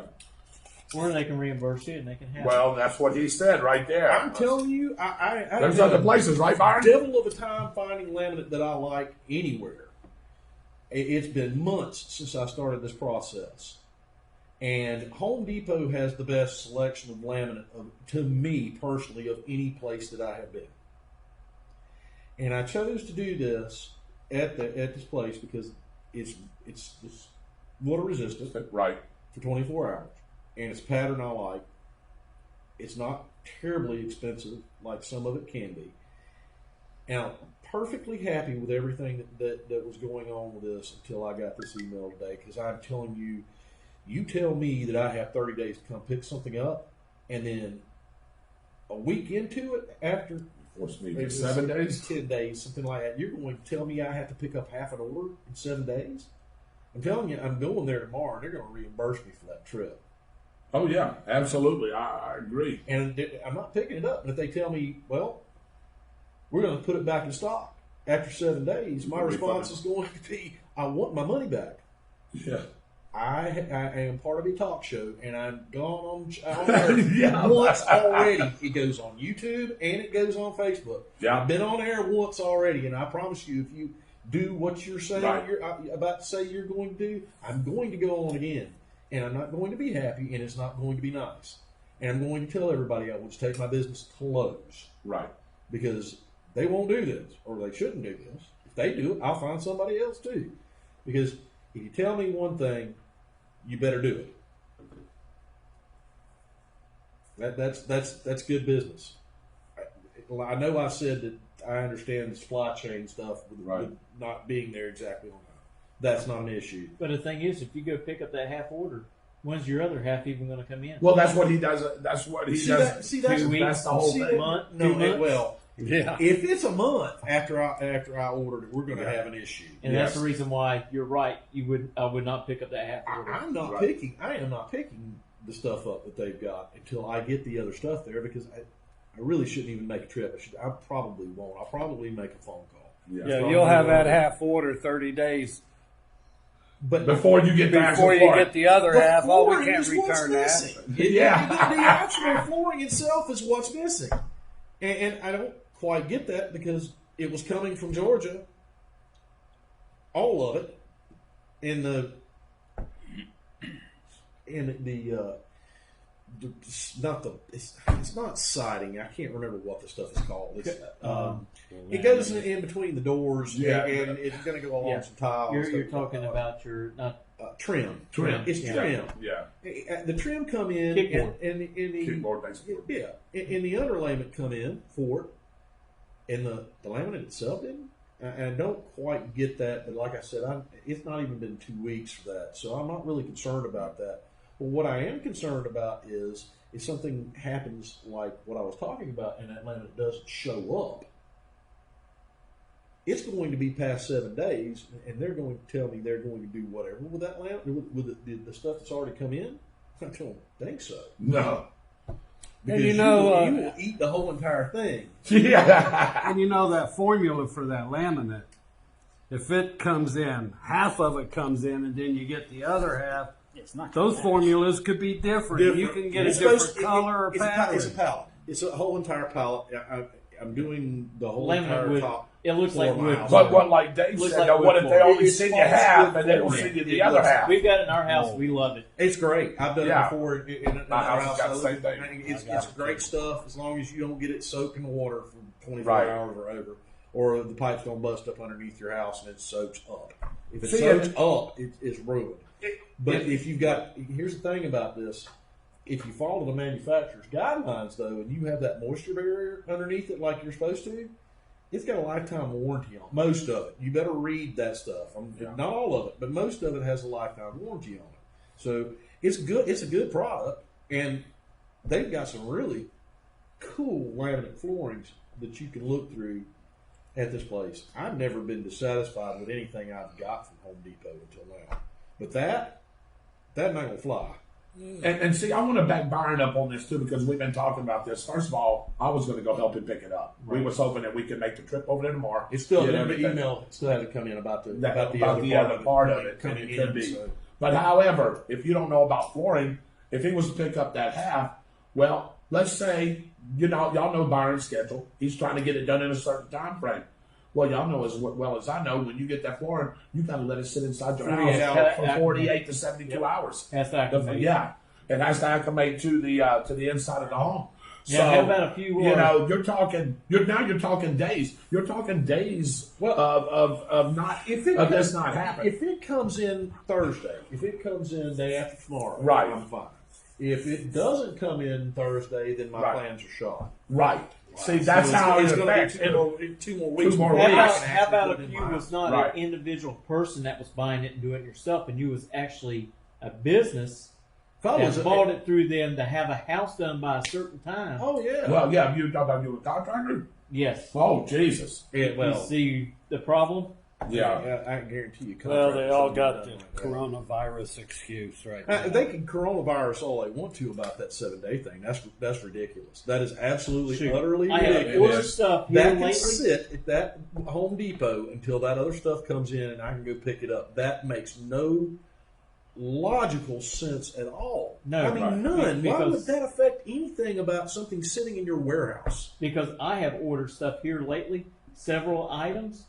Or they can reimburse you and they can have Well, that's what he said right there. I'm telling you, I There's other places, right, Byron? devil of a time finding laminate that I like anywhere. It's been months since I started this process. And Home Depot has the best selection of laminate, to me personally, of any place that I have been. And I chose to do this at this place because it's water resistant Right. for 24 hours. And it's a pattern I like. It's not terribly expensive like some of it can be. And I'm perfectly happy with everything that was going on with this until I got this email today because I'm telling you, you tell me that I have 30 days to come pick something up, and then a week into it, after Forced me to maybe 7 days. 10 days, something like that, you're going to tell me I have to pick up half an order in 7 days? I'm telling you, I'm going there tomorrow, and they're going to reimburse me for that trip. Oh, yeah. Absolutely. I agree. And I'm not picking it up. But if they tell me, well, we're going to put it back in stock after 7 days, my response is going to be, I want my money back. Yeah. I am part of a talk show, and I've gone on air Yeah. once already. It goes on YouTube, and it goes on Facebook. Yeah. I've been on air once already, and I promise you, if you do what you're saying Right. you're about to say you're going to do, I'm going to go on again. And I'm not going to be happy, and it's not going to be nice. And I'm going to tell everybody I want to take my business to Lowe's. Right. Because they won't do this, or they shouldn't do this. If they do it, I'll find somebody else too. Because if you tell me one thing, you better do it. That's good business. I know I said that I understand the supply chain stuff with not being there exactly on time. That's not an issue. But the thing is, if you go pick up that half order, when's your other half even going to come in? Well, that's what he does. That's what he does. Two weeks, That's the whole thing. month, No, 2 months? well, Yeah. if it's a month after I ordered it, we're going to have an issue. And that's the reason why you're right. I would not pick up that half order. I am not picking the stuff up that they've got until I get the other stuff there because I really shouldn't even make a trip. I probably won't. I'll probably make a phone call. Yeah, you'll have that half order 30 days But Before you get back before you get the other half. Oh, we flooring can't is what's return that. missing. Yeah. The actual flooring itself is what's missing. And I don't quite get that because it was coming from Georgia, all of it, it's not siding. I can't remember what the stuff is called. It goes in between the doors, and it's going to go along some tiles. You're talking about your not trim. Trim. It's trim. Yeah. The trim come in, Kickboard. and the Kickboard, thanks. and the underlayment come in for it, and the laminate itself didn't. And I don't quite get that, but like I said, it's not even been 2 weeks for that, so I'm not really concerned about that. But what I am concerned about is if something happens like what I was talking about, and that laminate doesn't show up, it's going to be past 7 days, and they're going to tell me they're going to do whatever with that with the stuff that's already come in. I don't think so. No. Because you you will eat the whole entire thing. Yeah. And you know that formula for that laminate, if it comes in, half of it comes in, and then you get the other half, It's not those that. formulas could be different. You can get a different color or pattern. It's a pallet. It's a whole entire pallet. I'm doing the whole entire Laminate wood. top. It looks like floor wood. house. But what, like Dave Looks said, like though, what wood if they floor. only It's send you false half wood and they don't flooring. send you It the other looks- half? We've got it in our house. We love it. It's great. I've done Yeah. it before in My another house has house. got the same thing. It's great stuff as long as you don't get it soaked in water for 24 Right. hours or over, or the pipes don't bust up underneath your house and it soaks up. If it See, soaks and- up, it's ruined. But if you've got, here's the thing about this. If you follow the manufacturer's guidelines, though, and you have that moisture barrier underneath it like you're supposed to, it's got a lifetime warranty on most of it. You better read that stuff. Not all of it, but most of it has a lifetime warranty on it. So it's good. It's a good product, and they've got some really cool laminate floorings that you can look through at this place. I've never been dissatisfied with anything I've got from Home Depot until now. But that ain't gonna fly. And see, I want to back Byron up on this too because we've been talking about this. First of all, I was going to go help him pick it up. Right. We was hoping that we could make the trip over there tomorrow. It's still Get the everything. email still hasn't come in about the About the other part of it, coming and it could in. be. So. But however, if you don't know about flooring, if he was to pick up that half, well, let's say y'all know Byron's schedule. He's trying to get it done in a certain time frame. Well, y'all know as well as I know, when you get that flooring, you got to let it sit inside your 48 house hours. for 48 to 72 hours. Has to acclimate. Yeah, it has to acclimate to the inside of the home. Yeah, So, how about a few you know, you're talking days. You're talking days of not of this not happening. If it comes in Thursday, if it comes in day after tomorrow, Right. I'm fine. If it doesn't come in Thursday, then my Right. plans are shot. Right. See, that's So how it it's gonna affects. be two more weeks. Two more before weeks. I can How actually about put it if in you my was house. not Right. an individual person that was buying it and doing it yourself, and you was actually a business If I that was bought it through them to have a house done by a certain time? Oh yeah. Well, yeah, you talking about you a contractor? Yes. Oh, Jesus. yeah. You Well, see the problem? Yeah. I can guarantee you. Well, they all contractors got don't the do nothing like that. coronavirus excuse right now. They can coronavirus all they want to about that 7-day thing. That's ridiculous. That is absolutely Shoot. utterly I have ridiculous. ordered stuff here That can lately. sit at that Home Depot until that other stuff comes in and I can go pick it up. That makes no logical sense at all. No, I mean right. none. Why Because- would that affect anything about something sitting in your warehouse? Because I have ordered stuff here lately, several items,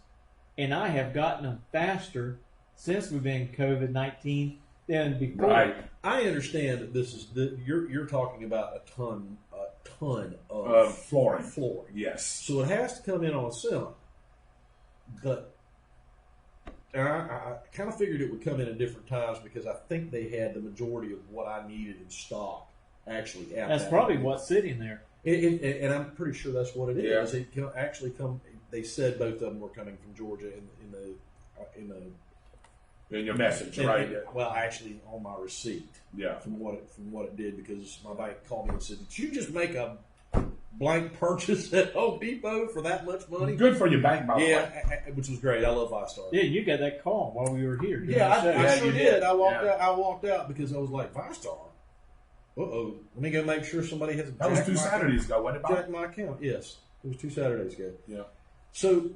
and I have gotten them faster since we've been COVID-19 than before. Right. I understand that this is you're talking about a ton Of flooring. floor. Yes. So it has to come in on a semi. But and I kind of figured it would come in at different times because I think they had the majority of what I needed in stock actually at That's that probably point. w's sitting there. And I'm pretty sure that's what it is. Yeah. It can actually come. They said both of them were coming from Georgia in the In your message, right? well, actually on my receipt. Yeah. From what it did, because my bank called me and said, "Did you just make a blank purchase at Home Depot for that much money?" Good for your bank, by the way. Yeah, which was great. I love ViStar. Yeah, you got that call while we were here. during Yeah, the show. I sure you did. did. I walked Yeah. out. I walked out because I was like, ViStar. Let me go make sure somebody has That was jacked 2 my- Saturdays ago, wasn't it, Bob? jacked my account. Yes, it was 2 Saturdays ago. Yeah. So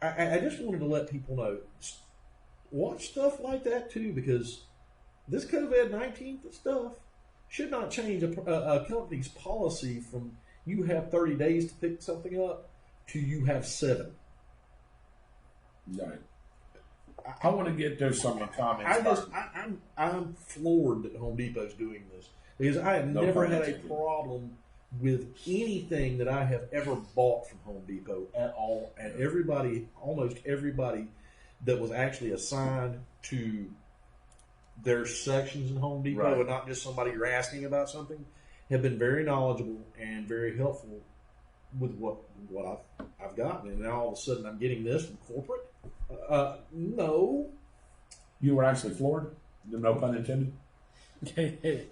I just wanted to let people know, watch stuff like that too, because this COVID-19 stuff should not change a company's policy from you have 30 days to pick something up to you have 7. Right. I want to get to some comments. I'm floored that Home Depot's doing this because I have No never pun had a intended. problem with anything that I have ever bought from Home Depot at all, and almost everybody that was actually assigned to their sections in Home Depot, Right. and not just somebody you're asking about something, have been very knowledgeable and very helpful with what I've gotten. And now all of a sudden I'm getting this from corporate. No. You were actually floored? No pun intended?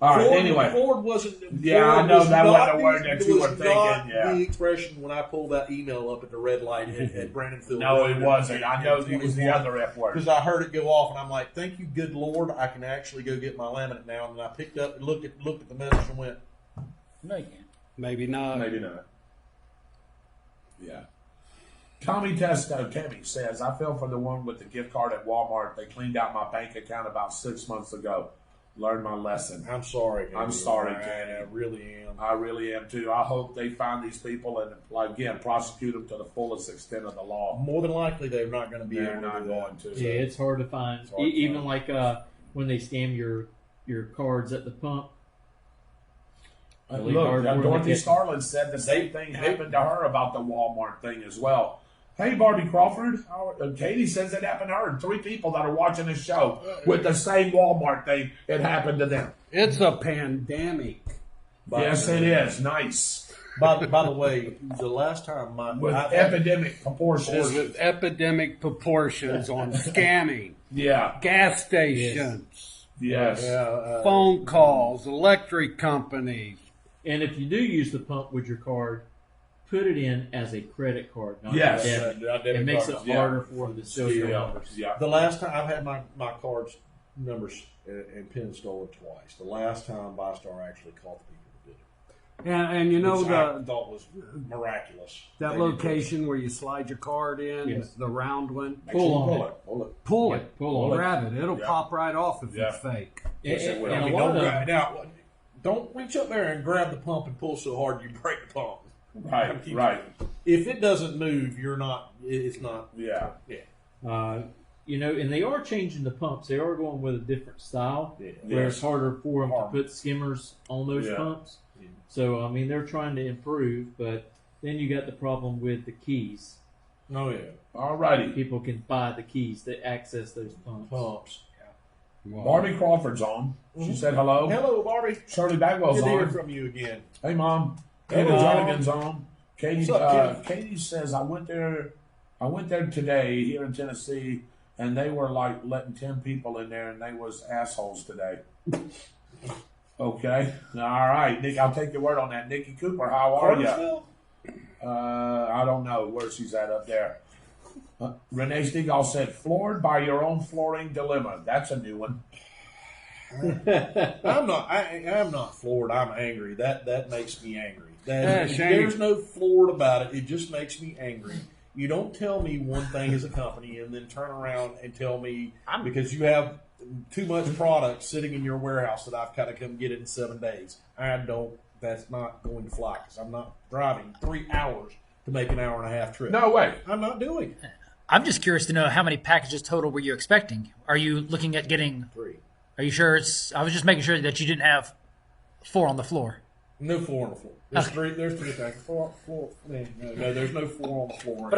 All right. Ford, anyway, Ford wasn't. Yeah, Ford I know was that not wasn't the word that you was were thinking, not yeah. the expression when I pulled that email up at the red light at Brandon Field. no, it wasn't. I know it was the other F word. Because I heard it go off, and I'm like, "Thank you, good Lord, I can actually go get my laminate now." And then I picked up, and looked at the message, and went, No, you can't. Maybe not. Maybe not. Yeah. Tommy Testo, Timmy says, I fell for the one with the gift card at Walmart. They cleaned out my bank account about 6 months ago. Learned my lesson. "I'm sorry, Kenny. I'm sorry, I Kenny. really am." I really am too. I hope they find these people and, again, prosecute them to the fullest extent of the law. More than likely, they're not going to be They're able to not do going that. to. Yeah, it's hard to find. It's hard to Even find. like when they scam your cards at the pump. Really Look, hard for them to Dorothy get- Starlin said the same thing happened to her about the Walmart thing as well. Hey, Barbie Crawford. Katie says it happened to her. 3 people that are watching this show with the same Walmart thing, it happened to them. It's a pandemic. Yes, it is. Nice. By the way, the last time With I've had- epidemic proportions. With epidemic proportions on scamming, Yeah. gas stations, Yes. phone calls, electric companies. And if you do use the pump with your card, put it in as a credit card, not Yes. a debit. It makes it harder for them to steal your numbers. Yeah. the last time I've had my cards, numbers, and pins stolen twice. The last time ViStar actually caught the people who did it. And you know Which I the thought was miraculous. that They did location where you slide your card in, Yes. the round one, Make sure you Pull on pull it. it. Pull it. pull Yeah, it, pull on it. grab it. It'll Yeah. pop right off if Yeah. it's fake. Yes, it will. And I a mean, lot don't of grab, now, don't reach up there and grab the pump and pull so hard you break the pump. Right. Right. If it doesn't move, you're not. It's not. Yeah. And they are changing the pumps. They are going with a different style, Yeah. where Yes. it's harder for them to Hard. put skimmers on those Yeah. pumps. Yeah. So, I mean, they're trying to improve, but then you got the problem with the keys. Oh yeah, All righty. People can buy the keys to access those pumps. pumps. Barbie Crawford's on. She said hello. Hello, Barbie. Shirley Bagwell's Good to hear on. from you again. Hey, Mom. Katie Hello. Jernigan's on. Katie, What's up, Katie says I went there today here in Tennessee, and they were like letting 10 people in there, and they was assholes today. Okay, all right, Nick. I'll take your word on that. Nikki Cooper, how are you? Cartersville? I don't know where she's at up there. Renee Stegall said, "Floored by your own flooring dilemma." That's a new one. I'm not. I'm not floored. I'm angry. That makes me angry. Yeah, shame. There's no floored about it. It just makes me angry. You don't tell me one thing as a company and then turn around and tell me because you have too much product sitting in your warehouse that I've got to come get it in 7 days. I don't. That's not going to fly because I'm not driving 3 hours to make an hour and a half trip. No way. I'm not doing I'm just curious to know how many packages total were you expecting? Are you looking at getting? 3. Are you sure it's? I was just making sure that you didn't have 4 on the floor. No 4 on the floor. There's Okay. 3. There's 3 things. 4. No, there's no 4 on the floor.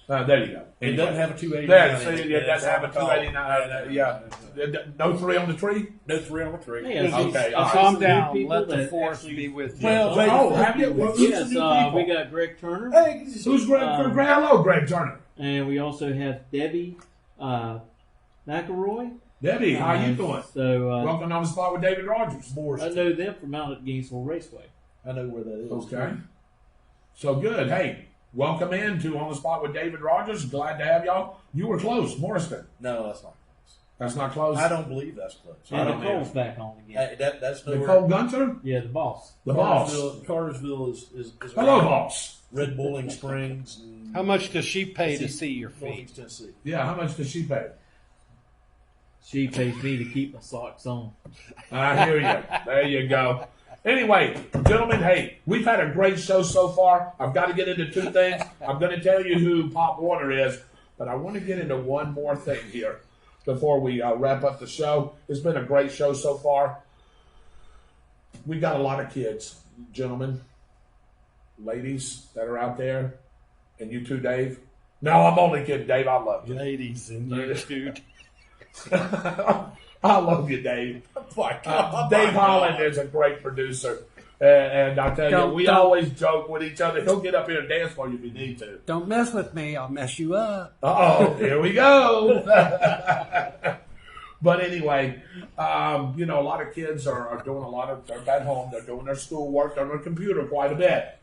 But There you go. It doesn't have a 289. There, in see, it. it does have a It's on the 289. Yeah. No 3 on the tree? No 3 on the tree. Hey, it's- Okay, it's all right. Calm some down. new people Let the that force actually- be with you. Well, they- Oh, have you? Well, who's Yes, the new people? we got Greg Turner, Hey, Who's Greg? Greg? Hello, Greg Turner. and we also have Debbie McElroy. Debbie, how you doing? So Welcome on the spot with David Rodgers. I know them from out at Gainesville Raceway. I know where that is. Okay. So good. Hey, welcome in to On the Spot with David Rodgers. Glad to have y'all. You were close, Morriston. No, that's not close. That's not close. I don't believe that's close. And don't Nicole's back on again. That's nowhere. Nicole Gunter, Yeah, the boss. the boss. Cartersville is Hello, around boss. Red Bulling Springs. And How much does she pay to see your feet? Northeast Tennessee. Yeah, how much does she pay? She pays me to keep my socks on. I hear you. There you go. Anyway, gentlemen, hey, we've had a great show so far. I've got to get into 2 things. I'm going to tell you who Pop Warner is, but I want to get into one more thing here before we wrap up the show. It's been a great show so far. We got a lot of kids, gentlemen, ladies that are out there, and you too, Dave. No, I'm only kidding, Dave. I love you. Ladies and you, dude. I love you, Dave. Dave Holland is a great producer. And I tell you, we always joke with each other. He'll get up here and dance for you if you need to. Don't mess with me. I'll mess you up. Uh-oh, here we go. But anyway, you know, a lot of kids are doing they're at home, they're doing their schoolwork on their computer quite a bit.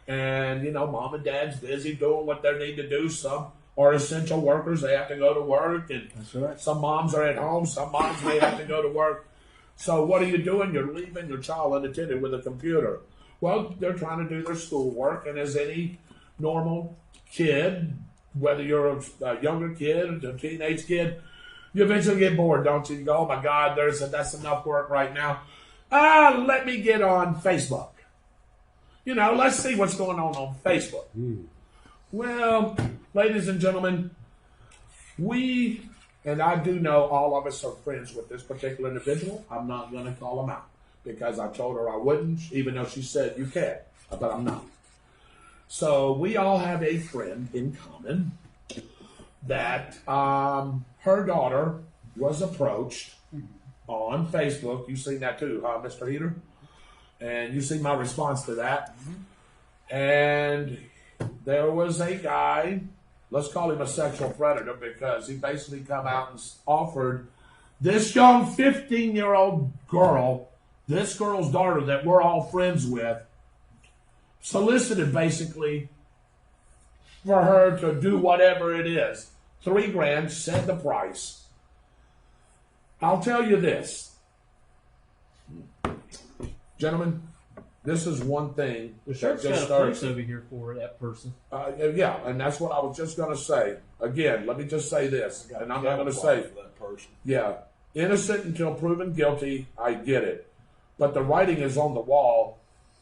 And, you know, mom and dad's busy doing what they need to do. Some are essential workers, they have to go to work. And That's right. some moms are at home, some moms may have to go to work. So what are you doing? You're leaving your child unattended with a computer. Well, they're trying to do their schoolwork, and as any normal kid, whether you're a younger kid, a teenage kid, you eventually get bored, don't you? You go, oh my God, that's enough work right now. Let me get on Facebook. You know, let's see what's going on Facebook. Well, ladies and gentlemen, and I do know all of us are friends with this particular individual. I'm not going to call him out because I told her I wouldn't, even though she said you can, but I'm not. So we all have a friend in common that her daughter was approached on Facebook. You've seen that too, huh, Mr. Heater? And you see my response to that. And there was a guy, let's call him a sexual predator, because he basically come out and offered this young 15-year-old girl, this girl's daughter that we're all friends with, solicited basically for her to do whatever it is. $3,000, said the price. I'll tell you this. Gentlemen, this is one thing. The shirt's got a price over here for that person. Yeah, and that's what I was just going to say. Again, let me just say this, and I'm not going to say, that person. yeah, innocent until proven guilty, I get it. But the writing is on the wall.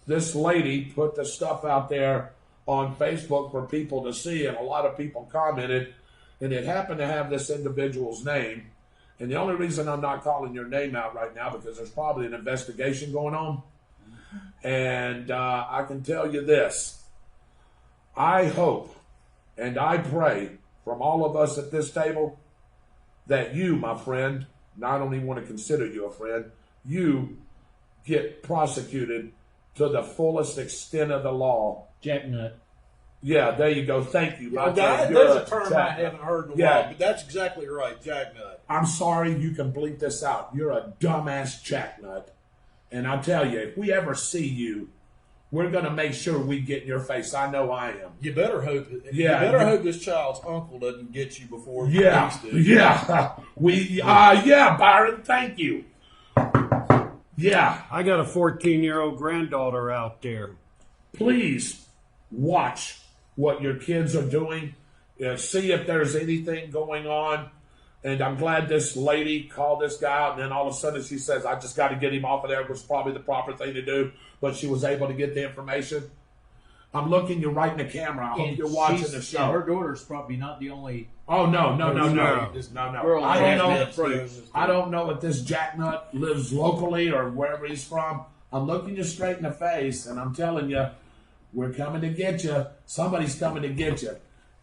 This lady put the stuff out there on Facebook for people to see, and a lot of people commented, and it happened to have this individual's name. And the only reason I'm not calling your name out right now, because there's probably an investigation going on. And I can tell you this. I hope and I pray from all of us at this table that you, my friend, not only want to consider you a friend, you get prosecuted to the fullest extent of the law. Jacknut. Yeah, there you go. Thank you. There's a term I haven't heard in a while, but that's exactly right, jacknut. I'm sorry, you can bleep this out. You're a dumbass jacknut. And I tell you, if we ever see you, we're going to make sure we get in your face. I know I am. You better hope. Yeah, you better hope this child's uncle doesn't get you before. Yeah, yeah. Yeah, Byron. Thank you. Yeah. I got a 14-year-old granddaughter out there. Please watch what your kids are doing. See if there's anything going on. And I'm glad this lady called this guy out, and then all of a sudden she says, I just got to get him off of there, which was probably the proper thing to do, but she was able to get the information. I'm looking you right in the camera. I hope you're watching the show. Her daughter's probably not the only. Oh, no. Girl, I don't know if this jacknut lives locally or wherever he's from. I'm looking you straight in the face, and I'm telling you, we're coming to get you. Somebody's coming to get you.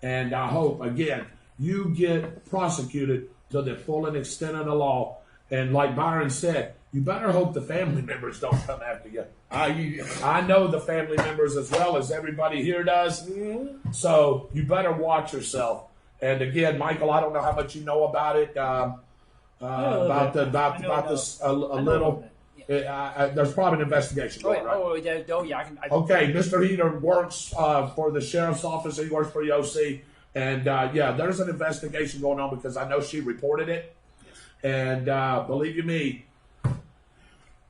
And I hope, again, you get prosecuted to the full and extent of the law. And like Byron said, you better hope the family members don't come after you. I know the family members as well as everybody here does. So you better watch yourself. And again, Michael, I don't know how much you know about it. About this a little. There's probably an investigation going on. Yeah. Okay, Mr. Heater works for the sheriff's office. He works for the OC. And, there's an investigation going on because I know she reported it. And believe you me,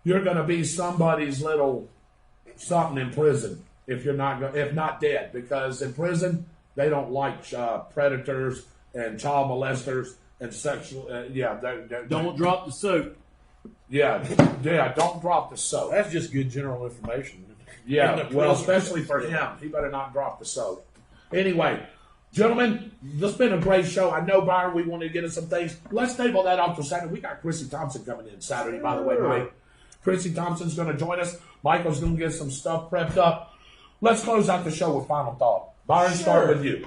you're going to be somebody's little something in prison if not dead. Because in prison, they don't like predators and child molesters and sexual. Don't drop the soap. Yeah, don't drop the soap. That's just good general information. Yeah, well, especially for him. He better not drop the soap. Anyway, gentlemen, this has been a great show. I know, Byron, we wanted to get into some things. Let's table that off for Saturday. We got Chrissy Thompson coming in Saturday, by the way, Mike. Chrissy Thompson's going to join us. Michael's going to get some stuff prepped up. Let's close out the show with final thought. Byron, start with you.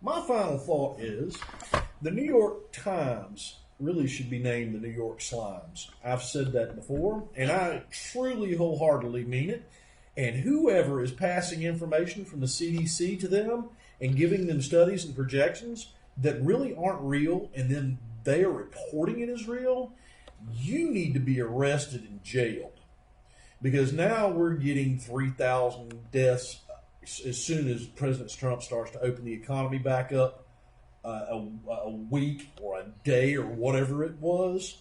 My final thought is the New York Times really should be named the New York Slimes. I've said that before, and I truly wholeheartedly mean it. And whoever is passing information from the CDC to them and giving them studies and projections that really aren't real and then they are reporting it as real, you need to be arrested and jailed. Because now we're getting 3,000 deaths as soon as President Trump starts to open the economy back up, a week or a day or whatever it was.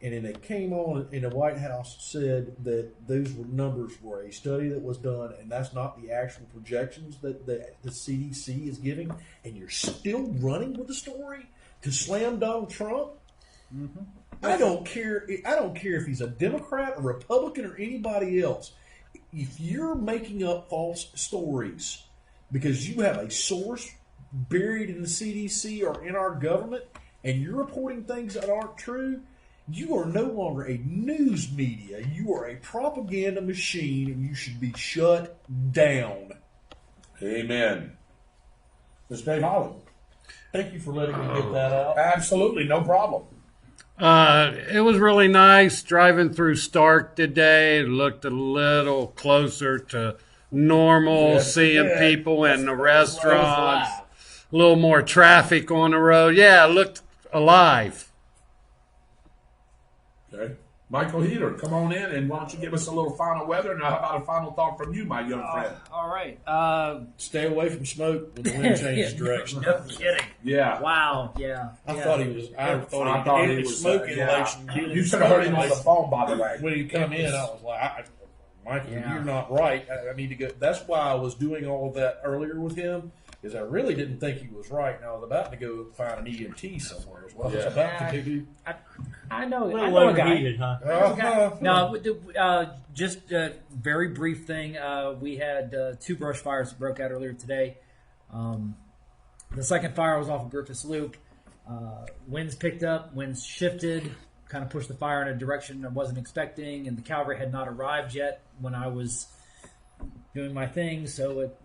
And then it came on, and the White House said that those numbers were a study that was done, and that's not the actual projections that the CDC is giving. And you're still running with the story to slam Donald Trump? Mm-hmm. I don't care if he's a Democrat, a Republican, or anybody else. If you're making up false stories because you have a source buried in the CDC or in our government, and you're reporting things that aren't true, you are no longer a news media. You are a propaganda machine, and you should be shut down. Amen. Mr. Dave Holland. Thank you for letting me get that out. Absolutely, no problem. It was really nice driving through Stark today. It looked a little closer to normal, seeing people in the restaurants, a little more traffic on the road. Yeah, it looked alive. Okay. Michael Heater, come on in, and why don't you give us a little final weather, and how about a final thought from you, my young friend? All right. Stay away from smoke when the wind changes direction. No kidding. Yeah. Wow. Yeah. I thought he was. I thought he was smoke inhalation. You should have heard him on the phone, by the way. When he come in, I was like, Michael, you're not right. I need to go. That's why I was doing all of that earlier with him, because I really didn't think he was right, and I was about to go find an EMT somewhere as well. I was about to do. I know. A I little know a guy. overheated, huh? No, just a very brief thing. We had 2 brush fires that broke out earlier today. The second fire was off of Griffiths Loop. Winds picked up, winds shifted, kind of pushed the fire in a direction I wasn't expecting, and the cavalry had not arrived yet when I was doing my thing, so it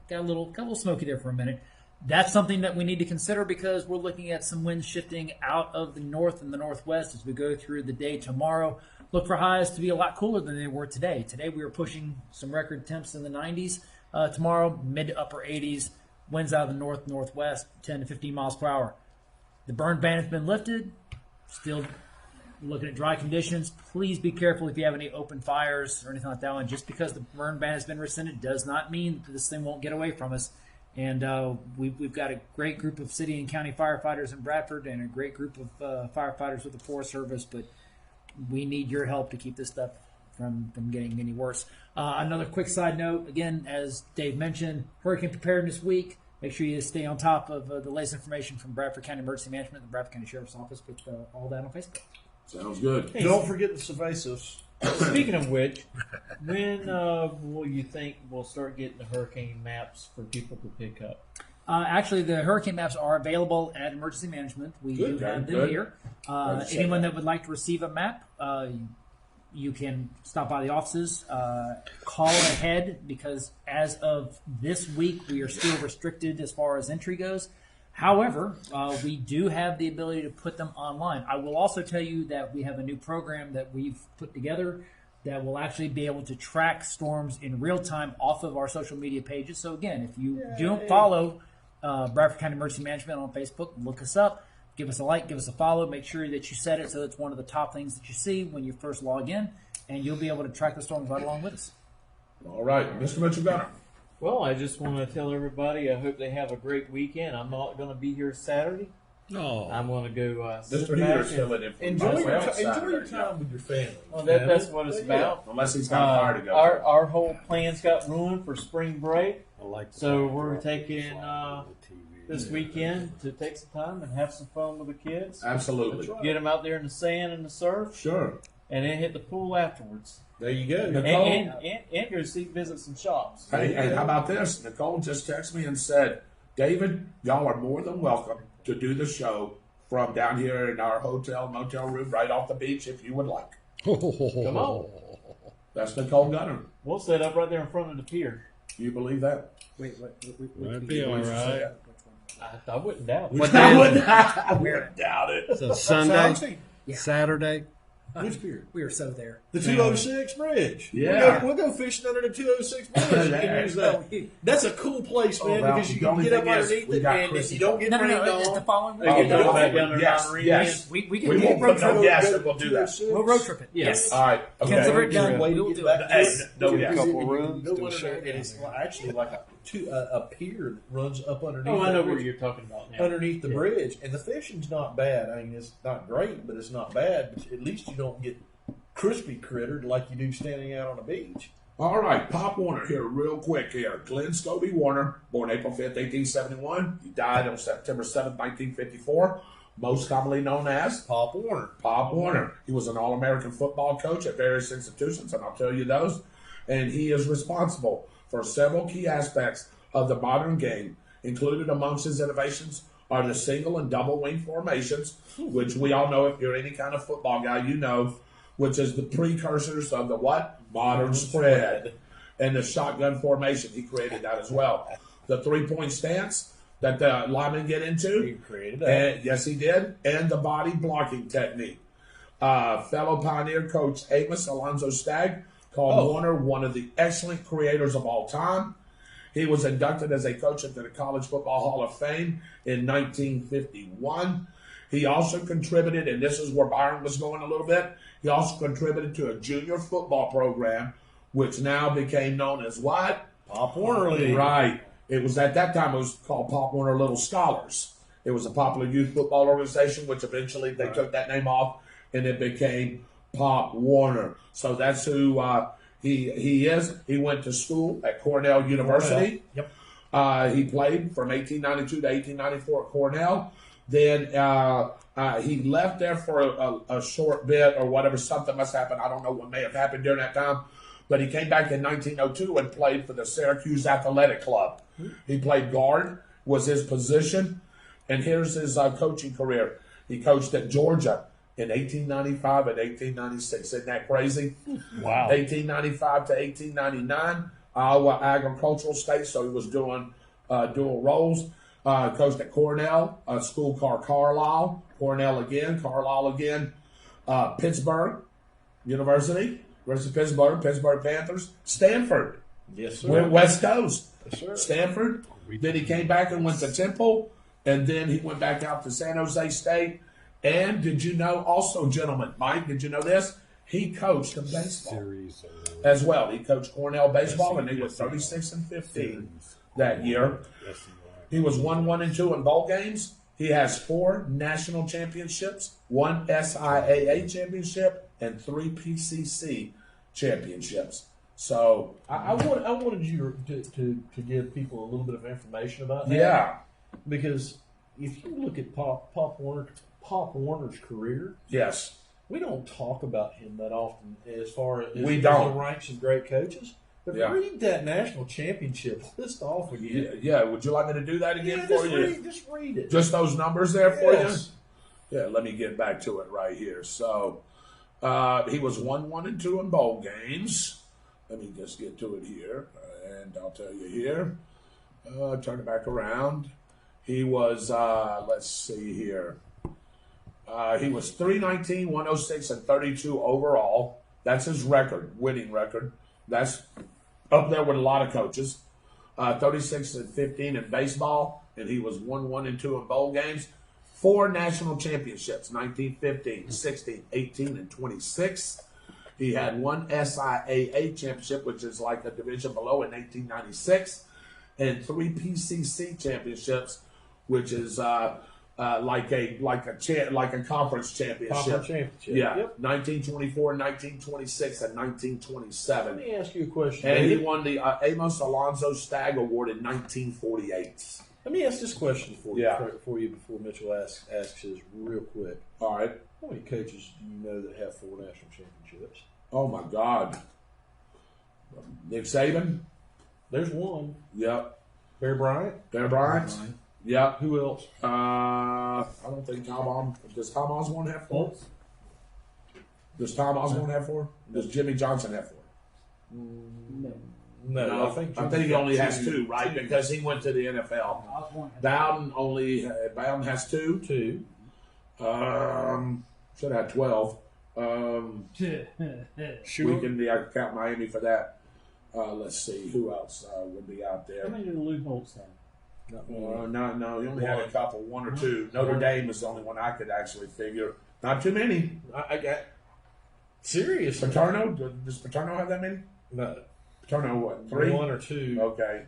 got a little smoky there for a minute. That's something that we need to consider because we're looking at some winds shifting out of the north and the northwest as we go through the day tomorrow. Look for highs to be a lot cooler than they were today. Today we were pushing some record temps in the 90s. Tomorrow, mid to upper 80s. Winds out of the north, northwest, 10 to 15 miles per hour. The burn ban has been lifted. Still looking at dry conditions. Please be careful if you have any open fires or anything like that one. Just because the burn ban has been rescinded does not mean that this thing won't get away from us. And we've got a great group of city and county firefighters in Bradford and a great group of firefighters with the Forest Service, but we need your help to keep this stuff from getting any worse. Another quick side note, again, as Dave mentioned, Hurricane Preparedness Week. Make sure you stay on top of the latest information from Bradford County Emergency Management and the Bradford County Sheriff's Office with all that on Facebook. Sounds good. Hey, don't forget the Cervezas. Speaking of which, when will you think we'll start getting the hurricane maps for people to pick up? Actually, the hurricane maps are available at Emergency Management. We do have them here. Anyone that would like to receive a map, you can stop by the offices, call ahead, because as of this week, we are still restricted as far as entry goes. However, we do have the ability to put them online. I will also tell you that we have a new program that we've put together that will actually be able to track storms in real time off of our social media pages. So again, if you don't follow Bradford County Emergency Management on Facebook, look us up, give us a like, give us a follow, make sure that you set it so it's one of the top things that you see when you first log in, and you'll be able to track the storms right along with us. All right, Mr. Mitchell Gunner. Well, I just want to tell everybody I hope they have a great weekend. I'm not going to be here Saturday. No. I'm going to go sit Mr. back Heater's and filling in for Enjoy your Saturday, time with your family. well, that's what it's about. Unless he's got a fire to go. Our whole plans got ruined for spring break, I like the so fact we're that taking on the TV. this weekend to take some time and have some fun with the kids. Absolutely. Get them out there in the sand and the surf, Sure. and then hit the pool afterwards. There you go. And go visit some shops. Hey, and how about this? Nicole just texted me and said, David, y'all are more than welcome to do the show from down here in our motel room right off the beach if you would like. Come on. That's Nicole Gunner. We'll set up right there in front of the pier. Do you believe that? That'd be all right. I wouldn't doubt it. What I day? wouldn't doubt it. So Sunday, Saturday. Which pier? We are so there. The 206 bridge. Yeah. We'll go fishing under the 206 bridge. You can use that. That's a cool place, man, because you can get up underneath it and you don't get rained It's the on. following week. You Oh, go back down there yes, down the yes. We We can won't road put no trip. gas in. We'll do that. We'll road trip it. Yes. All right. Okay. Consider it done. Way to We'll get do back it. to Hey, it. no gas. Couple rooms, go do a under there, and it's actually like a pier that runs up underneath. Oh, I know that what bridge, you're talking about now. underneath the bridge, and the fishing's not bad. I mean, it's not great, but it's not bad. But at least you don't get crispy crittered like you do standing out on a beach. All right, Pop Warner here, real quick here. Glenn Scobie Warner, born April 5th, 1871. He died on September 7th, 1954. Most commonly known as Pop Warner. Pop Warner. He was an All-American football coach at various institutions, and I'll tell you those. And he is responsible for several key aspects of the modern game. Included amongst his innovations are the single and double wing formations, which we all know if you're any kind of football guy, you know, which is the precursors of the what? Modern spread. And the shotgun formation, he created that as well. The three-point stance that the linemen get into. He created that. And, yes, he did. And the body blocking technique. Fellow pioneer coach Amos Alonzo Stagg called Warner one of the excellent creators of all time. He was inducted as a coach into the College Football Hall of Fame in 1951. He also contributed, and this is where Byron was going a little bit, he also contributed to a junior football program, which now became known as what? Pop Warner League. Right. It was at that time, it was called Pop Warner Little Scholars. It was a popular youth football organization, which eventually they took that name off, and it became Pop Warner. So that's who he is. He went to school at Cornell University. Yep. He played from 1892 to 1894 at Cornell. Then he left there for a short bit or whatever. Something must happen. I don't know what may have happened during that time. But he came back in 1902 and played for the Syracuse Athletic Club. He played guard, was his position. And here's his coaching career. He coached at Georgia in 1895 and 1896. Isn't that crazy? Wow. 1895 to 1899, Iowa Agricultural State. So he was doing dual roles. Coached at Cornell, school called Carlisle, Cornell again, Carlisle again, Pittsburgh University of Pittsburgh Panthers, Stanford, Yes, sir. went West Coast, Yes, sir. Stanford. Then he came back and went to Temple, and then he went back out to San Jose State. And did you know, also, gentlemen, Mike, did you know this? He coached in baseball as well. He coached Cornell baseball, and they were 36-15 that year. He was 1-1-2 in bowl games. He has 4 national championships, 1 SIAA championship, and 3 PCC championships. So, I wanted you to give people a little bit of information about that. yeah, Because if you look at Pop Warner's career, yes, we don't talk about him that often as far as We don't. the ranks of great coaches. But Yeah. read that national championship list off again. yeah. Would you like me to do that again for you? Just read it. Just those numbers there for Yes. you? Yeah, let me get back to it right here. So, he was 1-1-2 in bowl games. Let me just get to it here, and I'll tell you here. Turn it back around. He was, let's see here. He was 319, 106, and 32 overall. That's his record, winning record. That's up there with a lot of coaches. 36-15 in baseball, and he was 1-1-2 in bowl games. 4 national championships, 1915, 16, 18, and 26. He had 1 SIAA championship, which is like a division below, in 1896, and 3 PCC championships, which is like a conference championship. Conference championship. Yeah, Yep. 1924, 1926, and Let 1927. me ask you a question. And he David. won the Amos Alonzo Stagg Award in 1948. Let me ask this question for Yeah. you before Mitchell asks his real quick. All right. How many coaches do you know that have 4 national championships? Oh, my God. Nick Saban? There's one. Yep. Bear Bryant. Bear Bryant? Yep. Who else? I don't think does Tom Osborne have 4? Does Tom Osborne have 4? Does Jimmy Johnson have 4? No, I think he only has 2, right? Because he went to the NFL. Bowden has 2. 2. Should have had 12. We can count Miami for that. Let's see who else would be out there. How many did the Lou Holtz have? No, you only had a couple, one or two. Notre Dame is the only one I could actually figure. Not too many. I got serious. Paterno? Does Paterno have that many? No, Paterno what? 3? 1 or 2. Okay.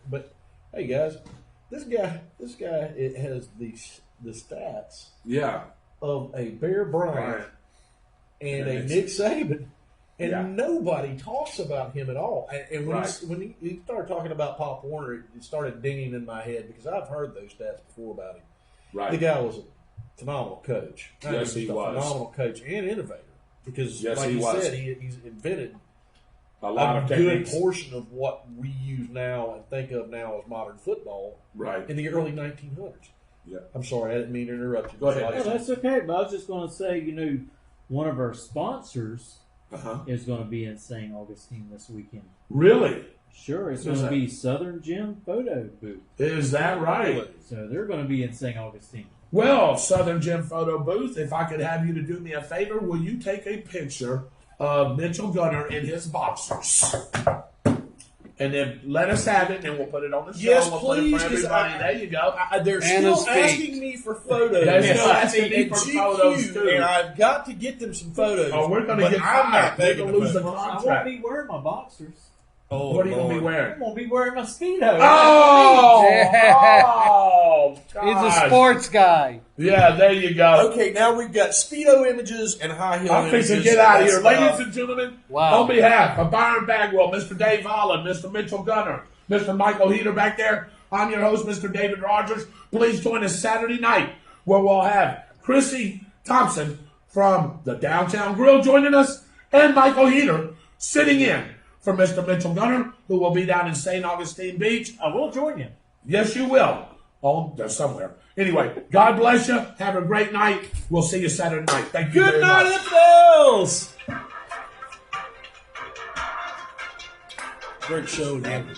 But hey, guys, this guy, it has the stats Yeah. of a Bear Bryant and a Nick Saban. And nobody talks about him at all. And when he started talking about Pop Warner, it started dinging in my head because I've heard those stats before about him. Right. The guy was a phenomenal coach. Yes, he was. Phenomenal coach and innovator because, Yes, like he you was. said, he's invented a lot of good techniques. portion of what we use now and think of now as modern football Right. in the early 1900s. Yeah. I'm sorry, I didn't mean to interrupt you. Go ahead. No, that's okay. But I was just going to say, one of our sponsors is going to be in St. Augustine this weekend. Really? Sure, it's going to be Southern Gym Photo Booth. Is that right? So they're going to be in St. Augustine. Well, Southern Gym Photo Booth, if I could have you to do me a favor, will you take a picture of Mitchell Gunner in his boxers? And then let us have it, and we'll put it on the show. Yes, we'll please. Put it for everybody. There you go. They're And still his feet. asking me for photos. They're still asking me And for GQ, photos, too. and I've got to get them some photos. Oh, we're going to but get I'm not fired. They're taking going to lose the photos. I won't contract. be wearing my boxers. Oh, What are you going to be Lord. wearing? I'm going to be wearing my Speedo. Oh, He's a gosh. sports guy. Yeah, there you go. Okay, now we've got Speedo images and high heel I'm images. fixing to get out of here. That's, Ladies and gentlemen, Wow. on behalf of Byron Bagwell, Mr. Dave Holland, Mr. Mitchell Gunner, Mr. Michael Heater back there, I'm your host, Mr. David Rodgers. Please join us Saturday night where we'll have Chrissy Thompson from the Downtown Grill joining us and Michael Heater sitting in for Mr. Mitchell Gunner, who will be down in St. Augustine Beach. I will join you. Yes, you will. Oh, there's somewhere. Anyway, God bless you. Have a great night. We'll see you Saturday night. Thank you Good very night, much. infidels! Great show again.